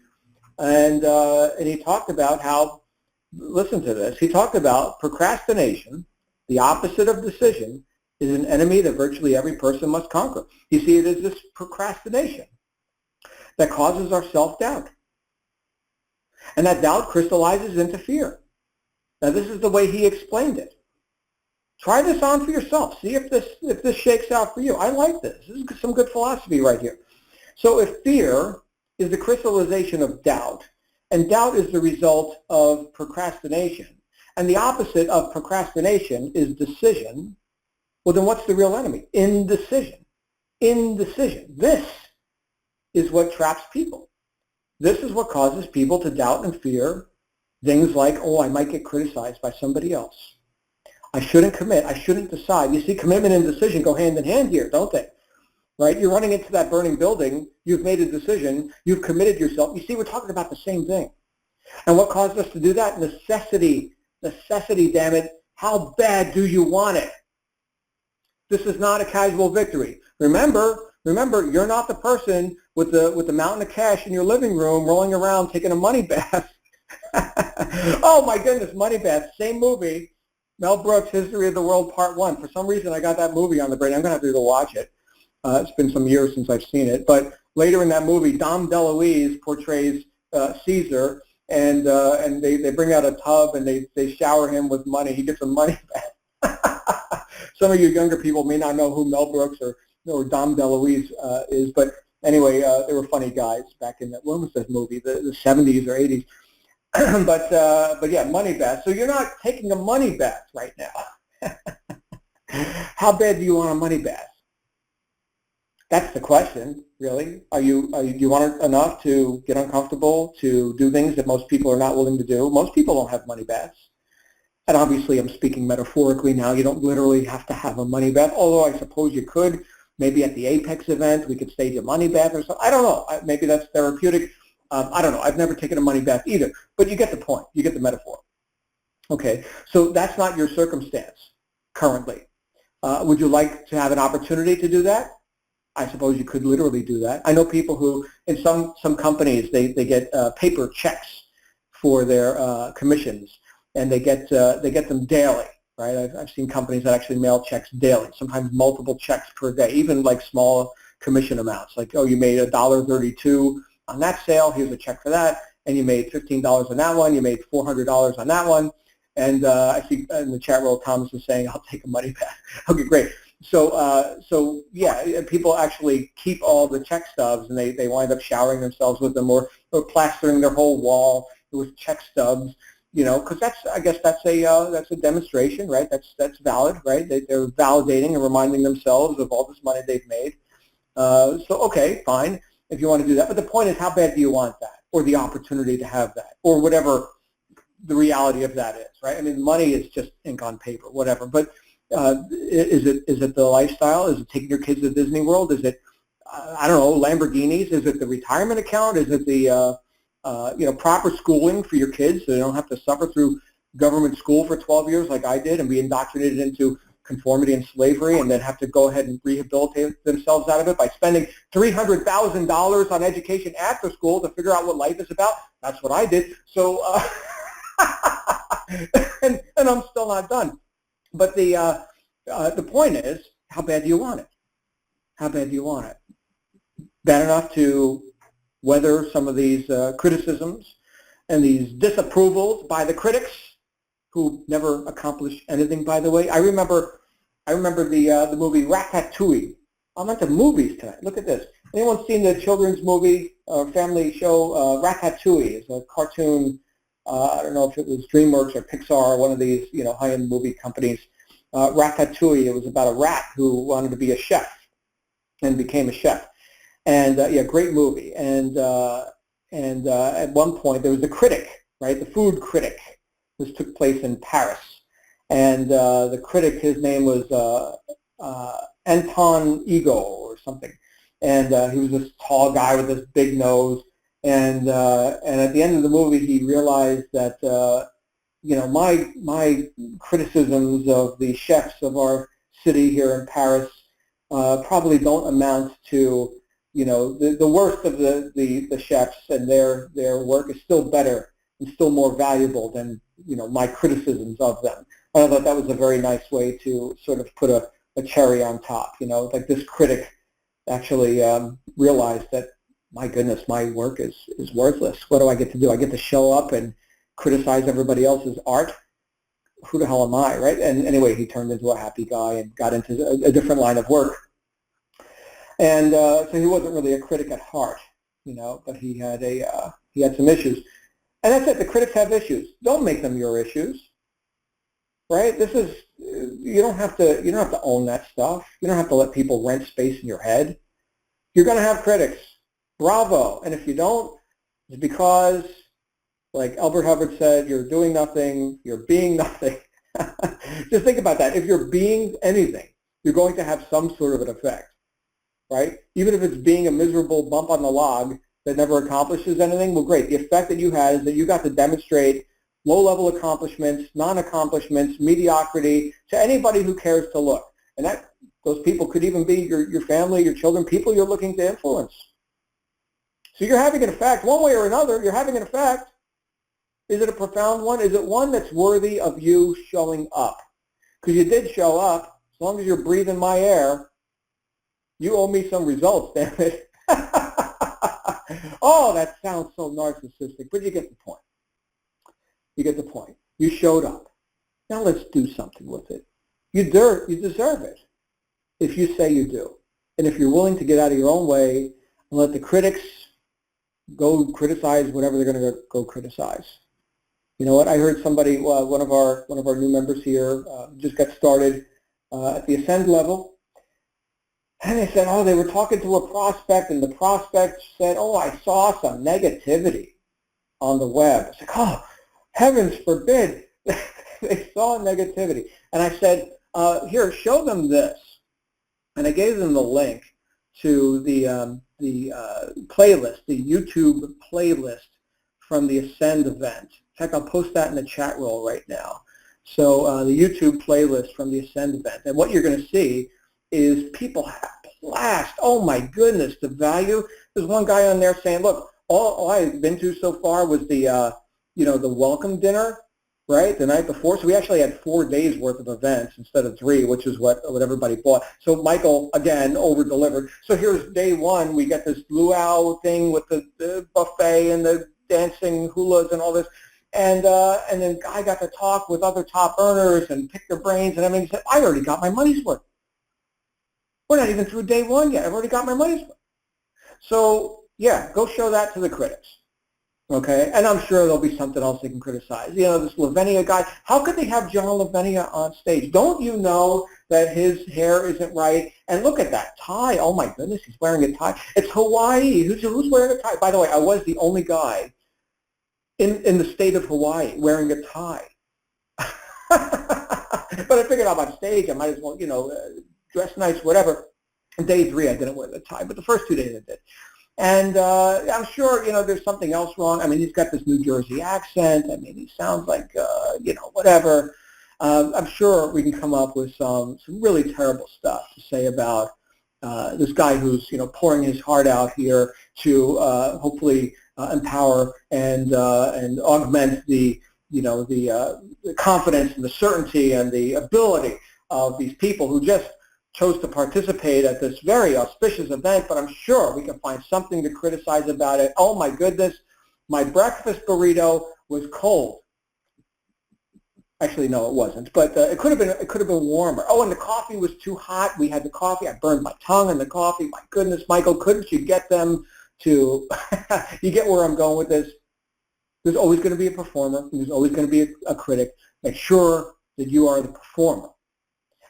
And he talked about how, listen to this, he talked about procrastination, the opposite of decision, is an enemy that virtually every person must conquer. You see, it is this procrastination that causes our self-doubt. And that doubt crystallizes into fear. Now, this is the way he explained it. Try this on for yourself. See if this shakes out for you. I like this. This is some good philosophy right here. So if fear is the crystallization of doubt, and doubt is the result of procrastination, and the opposite of procrastination is decision, well, then what's the real enemy? Indecision. Indecision. This is what traps people. This is what causes people to doubt and fear things like, oh, I might get criticized by somebody else. I shouldn't commit. I shouldn't decide. You see, commitment and decision go hand in hand here, don't they? Right? You're running into that burning building. You've made a decision. You've committed yourself. You see, we're talking about the same thing. And what caused us to do that? Necessity. Necessity, damn it. How bad do you want it? This is not a casual victory. Remember, you're not the person with the mountain of cash in your living room rolling around taking a money bath. Oh my goodness, money bath. Same movie. Mel Brooks, History of the World Part 1. For some reason, I got that movie on the brain. I'm going to have to go watch it. It's been some years since I've seen it. But later in that movie, Dom DeLuise portrays Caesar, and they bring out a tub and they shower him with money. He gets a money bath. Some of you younger people may not know who Mel Brooks or Dom DeLuise is, but anyway, they were funny guys back in that. When was this movie? The 70s or 80s. But yeah, money bath. So you're not taking a money bath right now. How bad do you want a money bath? That's the question, really. Do you want it enough to get uncomfortable, to do things that most people are not willing to do? Most people don't have money baths. And obviously I'm speaking metaphorically now. You don't literally have to have a money bath, although I suppose you could. Maybe at the Apex event we could stage a money bath or something. I don't know. Maybe that's therapeutic. I don't know. I've never taken a money bath either. But you get the point. You get the metaphor. Okay. So that's not your circumstance currently. Would you like to have an opportunity to do that? I suppose you could literally do that. I know people who, in some companies, they get paper checks for their commissions, and they get them daily. Right? I've seen companies that actually mail checks daily, sometimes multiple checks per day, even like small commission amounts. Like, oh, you made $1.32 on that sale. Here's a check for that, and you made $15 on that one. You made $400 on that one. And I see in the chat room, Thomas is saying, "I'll take a money bath." Okay, great. So yeah, people actually keep all the check stubs, and they wind up showering themselves with them, or plastering their whole wall with check stubs, because I guess that's a demonstration, right? That's valid, right? They're validating and reminding themselves of all this money they've made. So okay, fine, if you want to do that. But the point is, how bad do you want that, or the opportunity to have that, or whatever the reality of that is, right? I mean, money is just ink on paper, whatever. But is it the lifestyle? Is it taking your kids to Disney World? Is it I don't know, Lamborghinis? Is it the retirement account? Is it the proper schooling for your kids so they don't have to suffer through government school for 12 years like I did and be indoctrinated into conformity and slavery, and then have to go ahead and rehabilitate themselves out of it by spending $300,000 on education after school to figure out what life is about? That's what I did. So, and I'm still not done. But the point is, how bad do you want it? How bad do you want it? Bad enough to weather some of these criticisms and these disapprovals by the critics, who never accomplished anything, by the way. I remember the movie Ratatouille. I'm into movies tonight. Look at this. Anyone seen the children's movie or family show Ratatouille? It's a cartoon. I don't know if it was DreamWorks or Pixar or one of these high-end movie companies. Ratatouille. It was about a rat who wanted to be a chef and became a chef. And yeah, great movie. And at one point there was a critic, right? The food critic. This took place in Paris, and the critic, his name was Anton Ego or something, and he was this tall guy with this big nose, and at the end of the movie he realized that my criticisms of the chefs of our city here in Paris probably don't amount to the worst of the chefs, and their work is still better and still more valuable than my criticisms of them. I thought that was a very nice way to sort of put a cherry on top. Like this critic actually realized that, my goodness, my work is worthless. What do I get to do? I get to show up and criticize everybody else's art? Who the hell am I, right? And anyway, he turned into a happy guy and got into a different line of work. And so he wasn't really a critic at heart, but he had some issues. And that's it. The critics have issues. Don't make them your issues, right? You don't have to own that stuff. You don't have to let people rent space in your head. You're going to have critics. Bravo. And if you don't, it's because, like Albert Hubbard said, you're doing nothing. You're being nothing. Just think about that. If you're being anything, you're going to have some sort of an effect, right? Even if it's being a miserable bump on the log that never accomplishes anything, well, great. The effect that you had is that you got to demonstrate low-level accomplishments, non-accomplishments, mediocrity to anybody who cares to look. And those people could even be your family, your children, people you're looking to influence. So you're having an effect. One way or another, you're having an effect. Is it a profound one? Is it one that's worthy of you showing up? Because you did show up. As long as you're breathing my air, you owe me some results, damn it. Oh, that sounds so narcissistic, but you get the point. You get the point. You showed up. Now let's do something with it. You deserve it if you say you do. And if you're willing to get out of your own way and let the critics go criticize whatever they're going to go criticize. You know what? I heard somebody, one of our new members here, just got started at the Ascend level. And they said, they were talking to a prospect, and the prospect said, I saw some negativity on the web. It's like, heavens forbid they saw negativity. And I said, here, show them this. And I gave them the link to the playlist, the YouTube playlist from the Ascend event. In fact, I'll post that in the chat roll right now. So the YouTube playlist from the Ascend event. And what you're going to see is people have blast. Oh my goodness, the value. There's one guy on there saying, look, all I've been to so far was the welcome dinner, right, the night before. So we actually had 4 days worth of events instead of 3, which is what everybody bought. So Michael, again, over-delivered. So here's day 1. We got this luau thing with the buffet and the dancing hulas and all this. And then I got to talk with other top earners and pick their brains. And I mean, he said, I already got my money's worth. We're not even through day one yet. I've already got my money's worth. So, yeah, go show that to the critics. Okay, and I'm sure there'll be something else they can criticize. You know, this Lavenia guy, how could they have John Lavenia on stage? Don't you know that his hair isn't right? And look at that tie. Oh, my goodness, he's wearing a tie. It's Hawaii. Who's wearing a tie? By the way, I was the only guy in the state of Hawaii wearing a tie. But I figured I'm on stage, I might as well, dress nice, whatever. And day 3, I didn't wear the tie, but the first 2 days I did. And I'm sure, there's something else wrong. I mean, he's got this New Jersey accent. I mean, he sounds like, whatever. I'm sure we can come up with some really terrible stuff to say about this guy who's, pouring his heart out here to hopefully empower and augment the confidence and the certainty and the ability of these people who just chose to participate at this very auspicious event, but I'm sure we can find something to criticize about it. Oh my goodness, my breakfast burrito was cold. Actually, no, it wasn't, but it could have been warmer. Oh, and the coffee was too hot. We had the coffee. I burned my tongue in the coffee. My goodness, Michael, couldn't you get them to? You get where I'm going with this. There's always going to be a performer, and there's always going to be a critic. Make sure that you are the performer,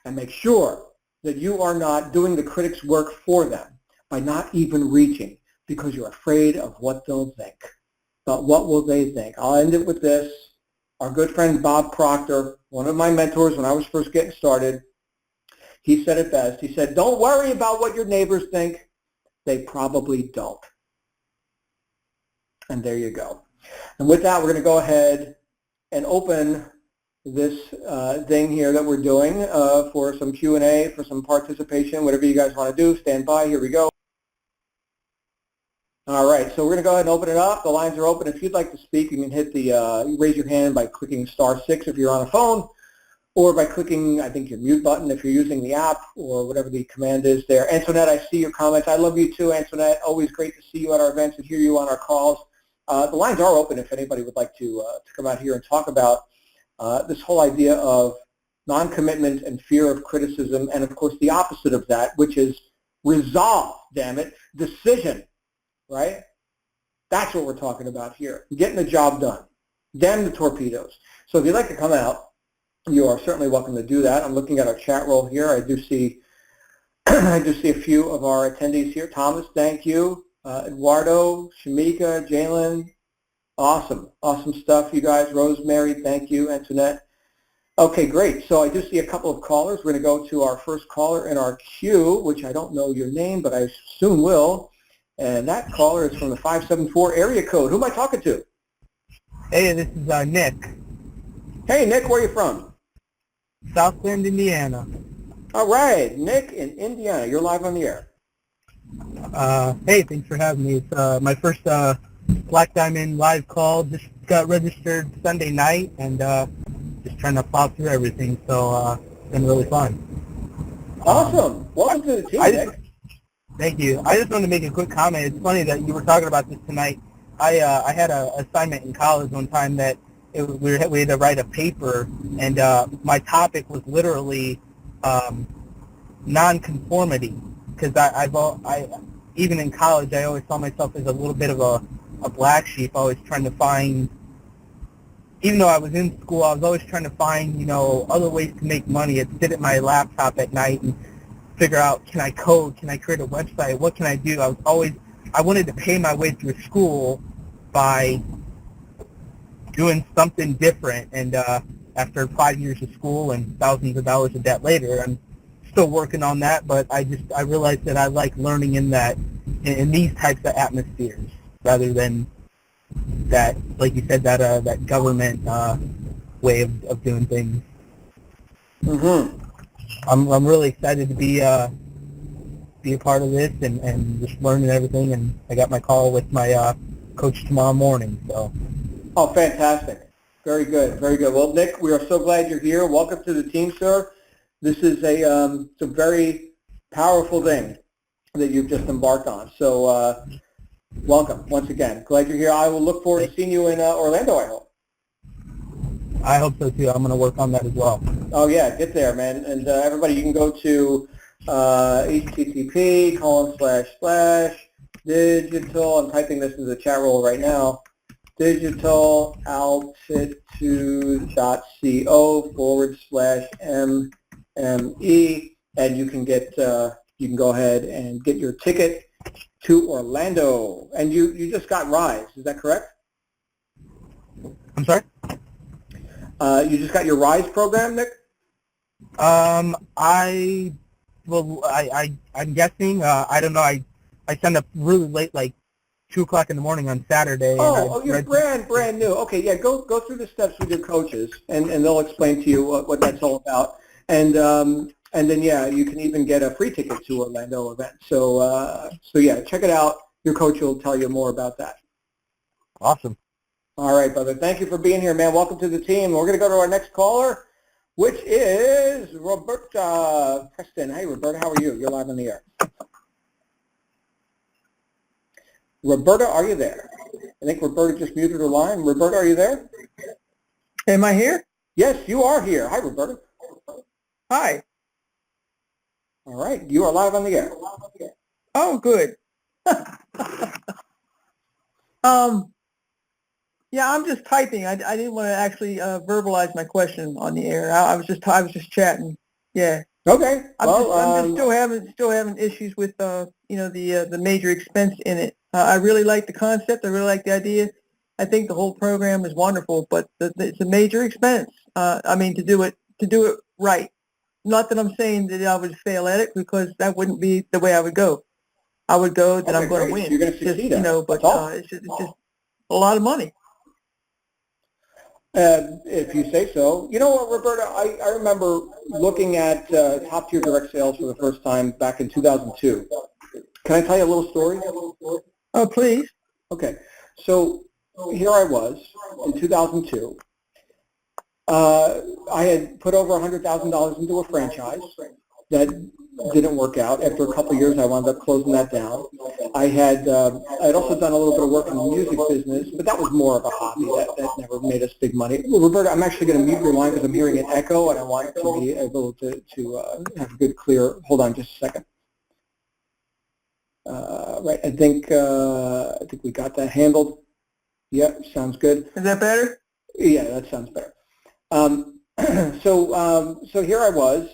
and make sure that you are not doing the critic's work for them by not even reaching because you're afraid of what they'll think. But what will they think? I'll end it with this. Our good friend Bob Proctor, one of my mentors when I was first getting started, he said it best. He said, don't worry about what your neighbors think. They probably don't. And there you go. And with that, we're going to go ahead and open this thing here that we're doing for some Q&A, for some participation, whatever you guys want to do. Stand by. Here we go. All right, so we're going to go ahead and open it up. The lines are open. If you'd like to speak, you can hit the raise your hand by clicking *6 if you're on a phone, or by clicking, I think, your mute button if you're using the app, or whatever the command is there. Antoinette, I see your comments. I love you too, Antoinette. Always great to see you at our events and hear you on our calls. The lines are open if anybody would like to come out here and talk about this whole idea of non-commitment and fear of criticism, and of course the opposite of that, which is resolve, damn it, decision, right? That's what we're talking about here, getting the job done. Damn the torpedoes. So if you'd like to come out, you are certainly welcome to do that. I'm looking at our chat roll here. I do see a few of our attendees here. Thomas, thank you. Eduardo, Shamika, Jalen, awesome stuff, you guys. Rosemary, thank you. Antoinette. Okay, great. So I do see a couple of callers. We're going to go to our first caller in our queue, which I don't know your name, but I soon will. And that caller is from the 574 area code. Who am I talking to? Hey, this is Nick. Hey, Nick, where are you from? South Bend, Indiana. All right, Nick in Indiana. You're live on the air. Hey, thanks for having me. It's my first Black Diamond live call. Just got registered Sunday night and just trying to plow through everything. So it's been really fun. Awesome. Welcome to the team, Nick. Thank you. I just wanted to make a quick comment. It's funny that you were talking about this tonight. I had an assignment in college one time that we had to write a paper, and my topic was literally nonconformity. Because I even in college, I always saw myself as a little bit of a black sheep. Always trying to find, even though I was in school, I was always trying to find, other ways to make money. I'd sit at my laptop at night and figure out, can I code? Can I create a website? What can I do? I wanted to pay my way through school by doing something different. And after 5 years of school and thousands of dollars of debt later, I'm still working on that, but I realized that I like learning in these types of atmospheres rather than that, like you said, that government way of doing things. Mm-hmm. I'm really excited to be a part of this and just learning everything. And I got my call with my coach tomorrow morning. So. Oh, fantastic! Very good, very good. Well, Nick, we are so glad you're here. Welcome to the team, sir. This is a very powerful thing that you've just embarked on. So welcome once again. Glad you're here. I will look forward to seeing you in Orlando, I hope. I hope so too. I'm going to work on that as well. Oh yeah, get there, man. And everybody, you can go to http:// digital, I'm typing this into the chat roll right now, digitalaltitude.co/MME, and you can go ahead and get your ticket to Orlando. And you just got Rise, is that correct? I'm sorry? You just got your Rise program, Nick? I'm guessing. I don't know. I signed up really late, like 2 o'clock in the morning on Saturday. Oh, you're brand new. Okay, yeah, go through the steps with your coaches, and they'll explain to you what that's all about. And then yeah, you can even get a free ticket to Orlando event. So yeah, check it out. Your coach will tell you more about that. Awesome. All right, brother. Thank you for being here, man. Welcome to the team. We're going to go to our next caller, which is Roberta Preston. Hey, Roberta, how are you? You're live on the air. Roberta, are you there? I think Roberta just muted her line. Roberta, are you there? Am I here? Yes, you are here. Hi, Roberta. Hi. All right, you are live on the air. Oh, good. Yeah, I'm just typing. I didn't want to actually verbalize my question on the air. I was just chatting. Yeah. Okay. I'm just still having issues with the major expense in it. I really like the concept. I really like the idea. I think the whole program is wonderful, but it's a major expense. I mean, to do it right. Not that I'm saying that I would fail at it, because that wouldn't be the way I would go. I would go that I'm going to win. You're going to succeed. But it's just a lot of money. If you say so. You know what, Roberta, I remember looking at top tier direct sales for the first time back in 2002. Can I tell you a little story? Oh, please. Okay. So here I was in 2002. I had put over $100,000 into a franchise that didn't work out. After a couple of years, I wound up closing that down. I had also done a little bit of work in the music business, but that was more of a hobby. That never made us big money. Well, Roberta, I'm actually going to mute your line because I'm hearing an echo, and I want to be able to have a good, clear. Hold on just a second. Right, I think we got that handled. Yep, sounds good. Is that better? Yeah, that sounds better. So here I was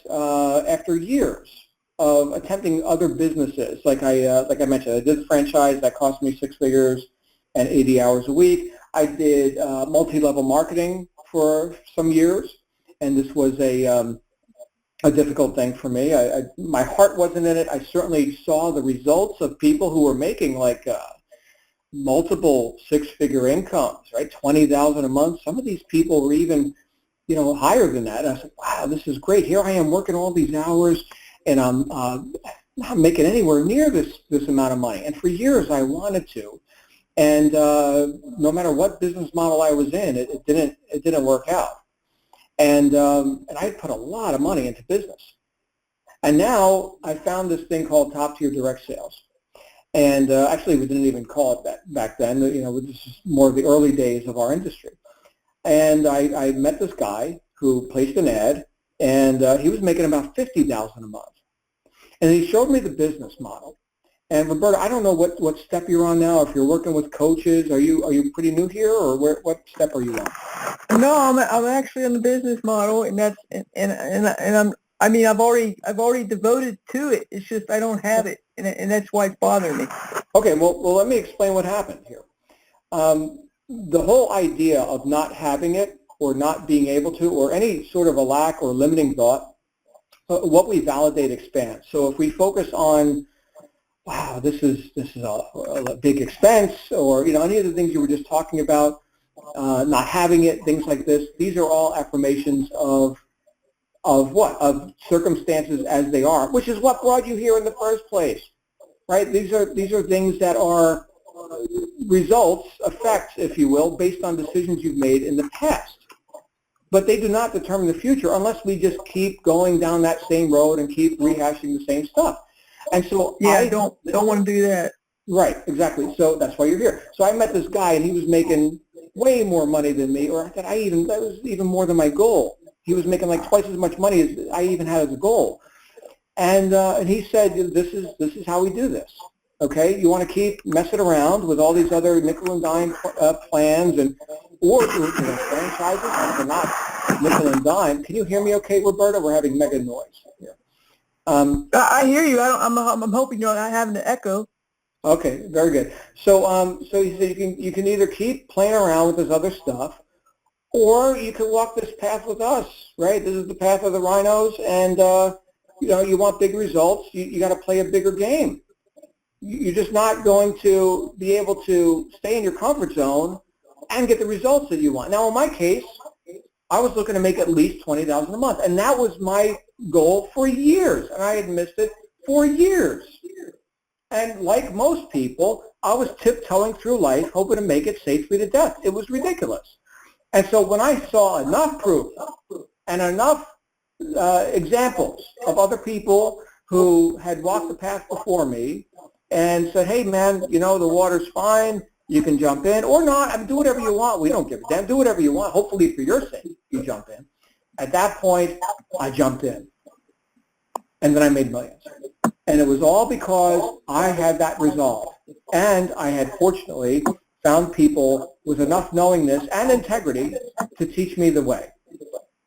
after years of attempting other businesses. Like I mentioned, I did a franchise that cost me 6 figures and 80 hours a week. I did multi-level marketing for some years, and this was a difficult thing for me. My heart wasn't in it. I certainly saw the results of people who were making like multiple 6-figure incomes, right? $20,000 a month. Some of these people were even higher than that. And I said, wow, this is great. Here I am working all these hours, and I'm not making anywhere near this amount of money. And for years I wanted to, and no matter what business model I was in, it didn't work out. And I put a lot of money into business. And now I found this thing called top tier direct sales. And actually, we didn't even call it that back then. This is more of the early days of our industry. And I met this guy who placed an ad, and he was making about $50,000 a month. And he showed me the business model. And Roberta, I don't know what step you're on now. If you're working with coaches, are you pretty new here, or what step are you on? No, I'm actually on the business model, and that's and I've already devoted to it. It's just I don't have it, and that's why it's bothering me. Okay, well let me explain what happened here. The whole idea of not having it, or not being able to, or any sort of a lack or limiting thought, what we validate expands. So if we focus on, wow, this is a big expense, or any of the things you were just talking about, not having it, things like this, these are all affirmations of what? Of circumstances as they are, which is what brought you here in the first place, right? These are things that are results, effects, if you will, based on decisions you've made in the past. But they do not determine the future unless we just keep going down that same road and keep rehashing the same stuff. And so yeah, I don't want to do that. Right, exactly. So that's why you're here. So I met this guy, and he was making way more money than me, or that was even more than my goal. He was making like twice as much money as I even had as a goal. And he said, this is how we do this. Okay, you want to keep messing around with all these other nickel and dime plans or franchises that are not nickel and dime. Can you hear me okay, Roberta? We're having mega noise here. I hear you. I'm hoping you're not having an echo. Okay, very good. So he said you can either keep playing around with this other stuff, or you can walk this path with us, right? This is the path of the rhinos, and you want big results. You got to play a bigger game. You're just not going to be able to stay in your comfort zone and get the results that you want. Now, in my case, I was looking to make at least $20,000 a month, and that was my goal for years, and I had missed it for years. And like most people, I was tiptoeing through life, hoping to make it safely to death. It was ridiculous. And so when I saw enough proof and enough examples of other people who had walked the path before me and said, hey, man, the water's fine. You can jump in or not. I mean, do whatever you want. We don't give a damn. Do whatever you want. Hopefully for your sake, you jump in. At that point, I jumped in. And then I made millions. And it was all because I had that resolve. And I had, fortunately, found people with enough knowingness and integrity to teach me the way.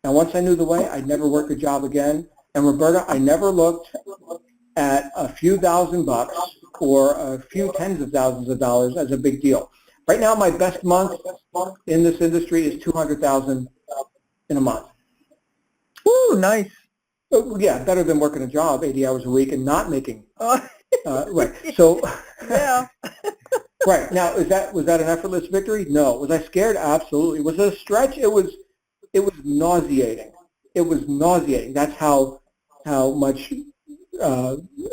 Now, once I knew the way, I'd never work a job again. And Roberta, I never looked at a few $1,000 or a few tens of thousands of dollars as a big deal. Right now, my best month in this industry is $200,000 in a month. Woo, nice. Yeah, better than working a job 80 hours a week and not making. Right. So. Yeah. Right. Now, was that an effortless victory? No. Was I scared? Absolutely. Was it a stretch? It was nauseating. It was nauseating. That's how much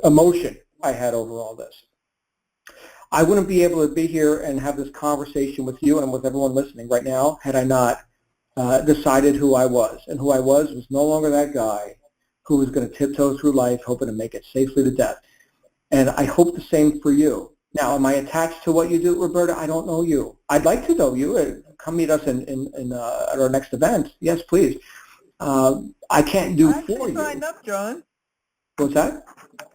emotion I had over all this. I wouldn't be able to be here and have this conversation with you and with everyone listening right now had I not decided who I was. And who I was no longer that guy who was going to tiptoe through life hoping to make it safely to death. And I hope the same for you. Now, am I attached to what you do, Roberta? I don't know you. I'd like to know you. Come meet us at our next event. Yes, please. I can't do for you. I signed up, John. What's that?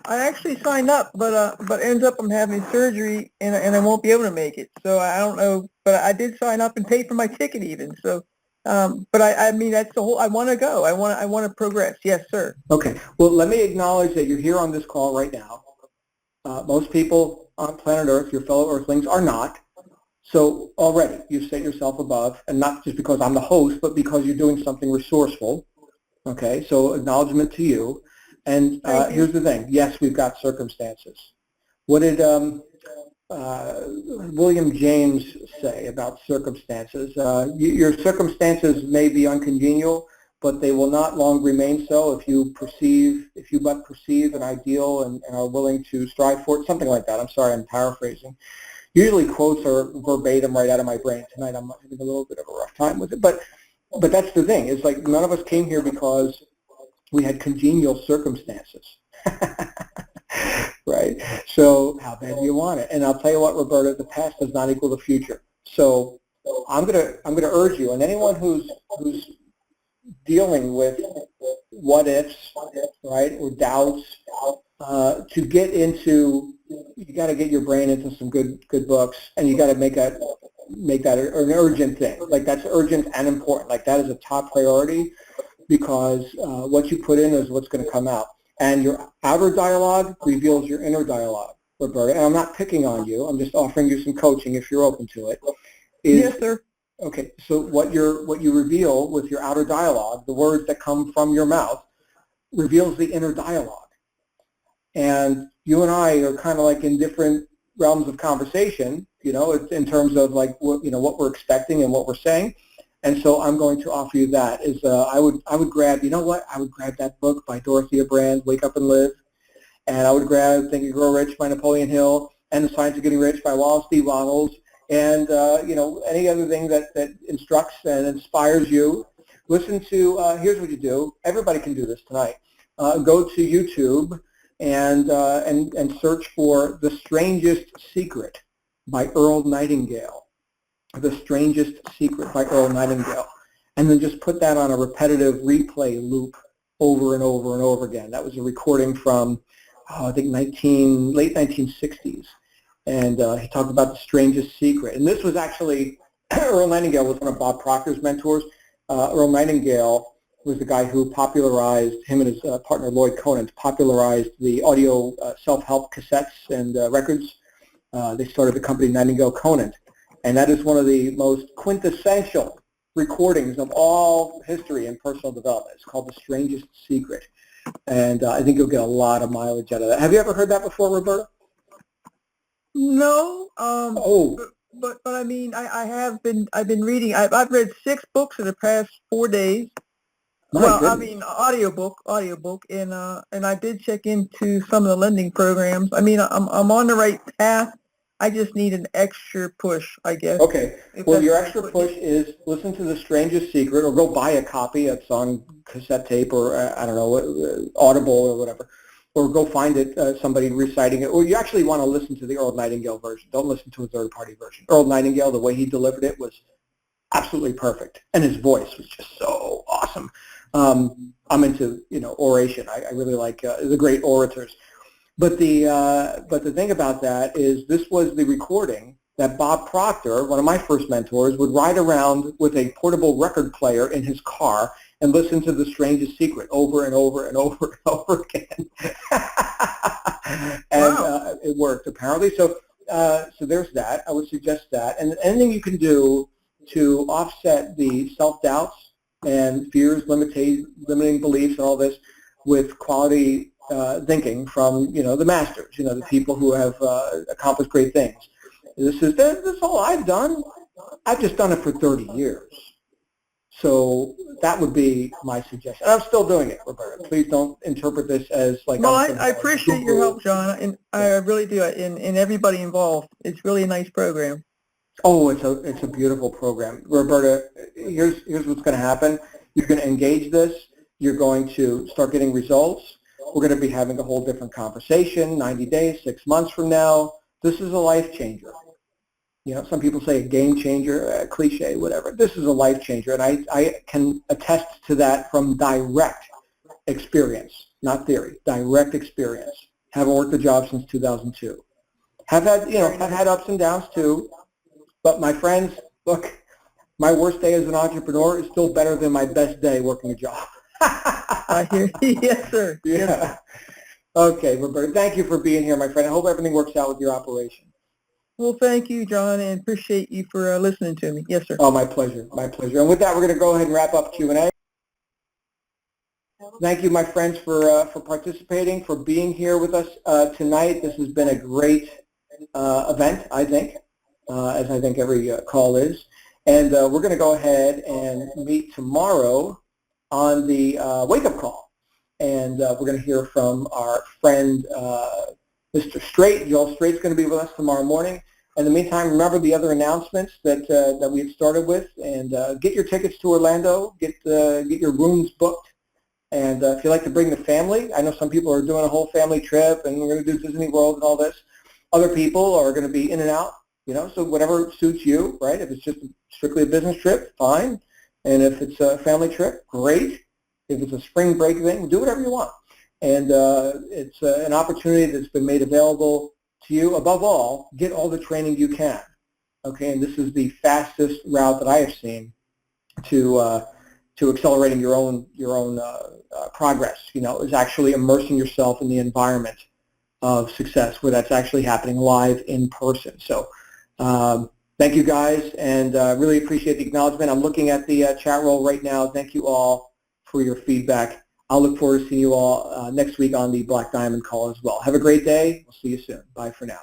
I actually signed up, but ends up I'm having surgery and I won't be able to make it. So I don't know, but I did sign up and pay for my ticket even. So, but I mean that's the whole. I want to go. I want to progress. Yes, sir. Okay. Well, let me acknowledge that you're here on this call right now. Most people on planet Earth, your fellow Earthlings, are not. So already you've set yourself above, and not just because I'm the host, but because you're doing something resourceful. Okay. So acknowledgement to you. And here's the thing. Yes, we've got circumstances. What did William James say about circumstances? Your circumstances may be uncongenial, but they will not long remain so if you but perceive an ideal and are willing to strive for it, something like that. I'm sorry, I'm paraphrasing. Usually quotes are verbatim right out of my brain. Tonight I'm having a little bit of a rough time with it, but that's the thing. It's like none of us came here because we had congenial circumstances, right? So how bad do you want it? And I'll tell you what, Roberta, the past does not equal the future. So I'm gonna urge you, and anyone who's dealing with what ifs, right, or doubts, to get into, you got to get your brain into some good books, and you got to make that an urgent thing. Like that's urgent and important. Like that is a top priority. Because what you put in is what's going to come out. And your outer dialogue reveals your inner dialogue, Roberta. And I'm not picking on you. I'm just offering you some coaching if you're open to it. Yes, sir. Okay, so what you reveal with your outer dialogue, the words that come from your mouth, reveals the inner dialogue. And you and I are kind of like in different realms of conversation, it's in terms of like what we're expecting and what we're saying. And so I'm going to offer you that. I would grab, I would grab that book by Dorothea Brand, Wake Up and Live, and I would grab Think and Grow Rich by Napoleon Hill, and The Science of Getting Rich by Wallace D. Wattles, and any other thing that instructs and inspires you. Listen to. Here's what you do. Everybody can do this tonight. Go to YouTube and search for The Strangest Secret by Earl Nightingale. The Strangest Secret by Earl Nightingale, and then just put that on a repetitive replay loop over and over and over again. That was a recording from, I think, late 1960s. And he talked about the strangest secret. And this was actually, Earl Nightingale was one of Bob Proctor's mentors. Earl Nightingale was the guy who popularized, him and his partner Lloyd Conant, popularized the audio self-help cassettes and records. They started the company Nightingale Conant. And that is one of the most quintessential recordings of all history and personal development. It's called The Strangest Secret. And I think you'll get a lot of mileage out of that. Have you ever heard that before, Roberta? No. Oh. But I mean, I've been reading. I've read 6 books in the past 4 days. I mean, audiobook, and I did check into some of the lending programs. I mean, I'm on the right path. I just need an extra push, I guess. Okay. Well, your extra push is listen to The Strangest Secret, or go buy a copy. It's on cassette tape, or I don't know, Audible or whatever, or go find it, somebody reciting it. Or you actually want to listen to the Earl Nightingale version. Don't listen to a third-party version. Earl Nightingale, the way he delivered it was absolutely perfect, and his voice was just so awesome. I'm into, oration. I really like the great orators. But the thing about that is this was the recording that Bob Proctor, one of my first mentors, would ride around with a portable record player in his car and listen to The Strangest Secret over and over and over and over again. And wow. It worked, apparently. So there's that. I would suggest that. And anything you can do to offset the self-doubts and fears, limiting beliefs, and all this with quality thinking from the masters, the people who have accomplished great things. This is all I've done. I've just done it for 30 years. So that would be my suggestion. And I'm still doing it, Roberta. Please don't interpret this as like. Well, I appreciate your help, John, and I really do. And everybody involved. It's really a nice program. Oh, it's a beautiful program, Roberta. Here's what's going to happen. You're going to engage this. You're going to start getting results. We're going to be having a whole different conversation 90 days, 6 months from now. This is a life changer. Some people say a game changer, a cliche, whatever. This is a life changer, and I can attest to that from direct experience, not theory, direct experience. Haven't worked a job since 2002. Have had ups and downs too, but my friends, look, my worst day as an entrepreneur is still better than my best day working a job. I hear you. Yes, sir. Yeah. Yes, sir. Okay, Roberta, thank you for being here, my friend. I hope everything works out with your operation. Well, thank you, John, and appreciate you for listening to me. Yes, sir. Oh, my pleasure. My pleasure. And with that, we're going to go ahead and wrap up Q&A. Thank you, my friends, for participating, for being here with us tonight. This has been a great event, I think, as I think every call is. And we're going to go ahead and meet tomorrow on the wake-up call. And we're going to hear from our friend, Mr. Straight. Joel Straight's going to be with us tomorrow morning. In the meantime, remember the other announcements that we've started with, and get your tickets to Orlando, get your rooms booked. And if you like to bring the family, I know some people are doing a whole family trip, and we're going to do Disney World and all this. Other people are going to be in and out, so whatever suits you, right? If it's just strictly a business trip, fine. And if it's a family trip, great. If it's a spring break thing, do whatever you want. And it's an opportunity that's been made available to you. Above all, get all the training you can. Okay, and this is the fastest route that I have seen to accelerating your own progress. Is actually immersing yourself in the environment of success, where that's actually happening live in person. So thank you guys, and really appreciate the acknowledgement. I'm looking at the chat roll right now. Thank you all for your feedback. I'll look forward to seeing you all next week on the Black Diamond call as well. Have a great day. We'll see you soon. Bye for now.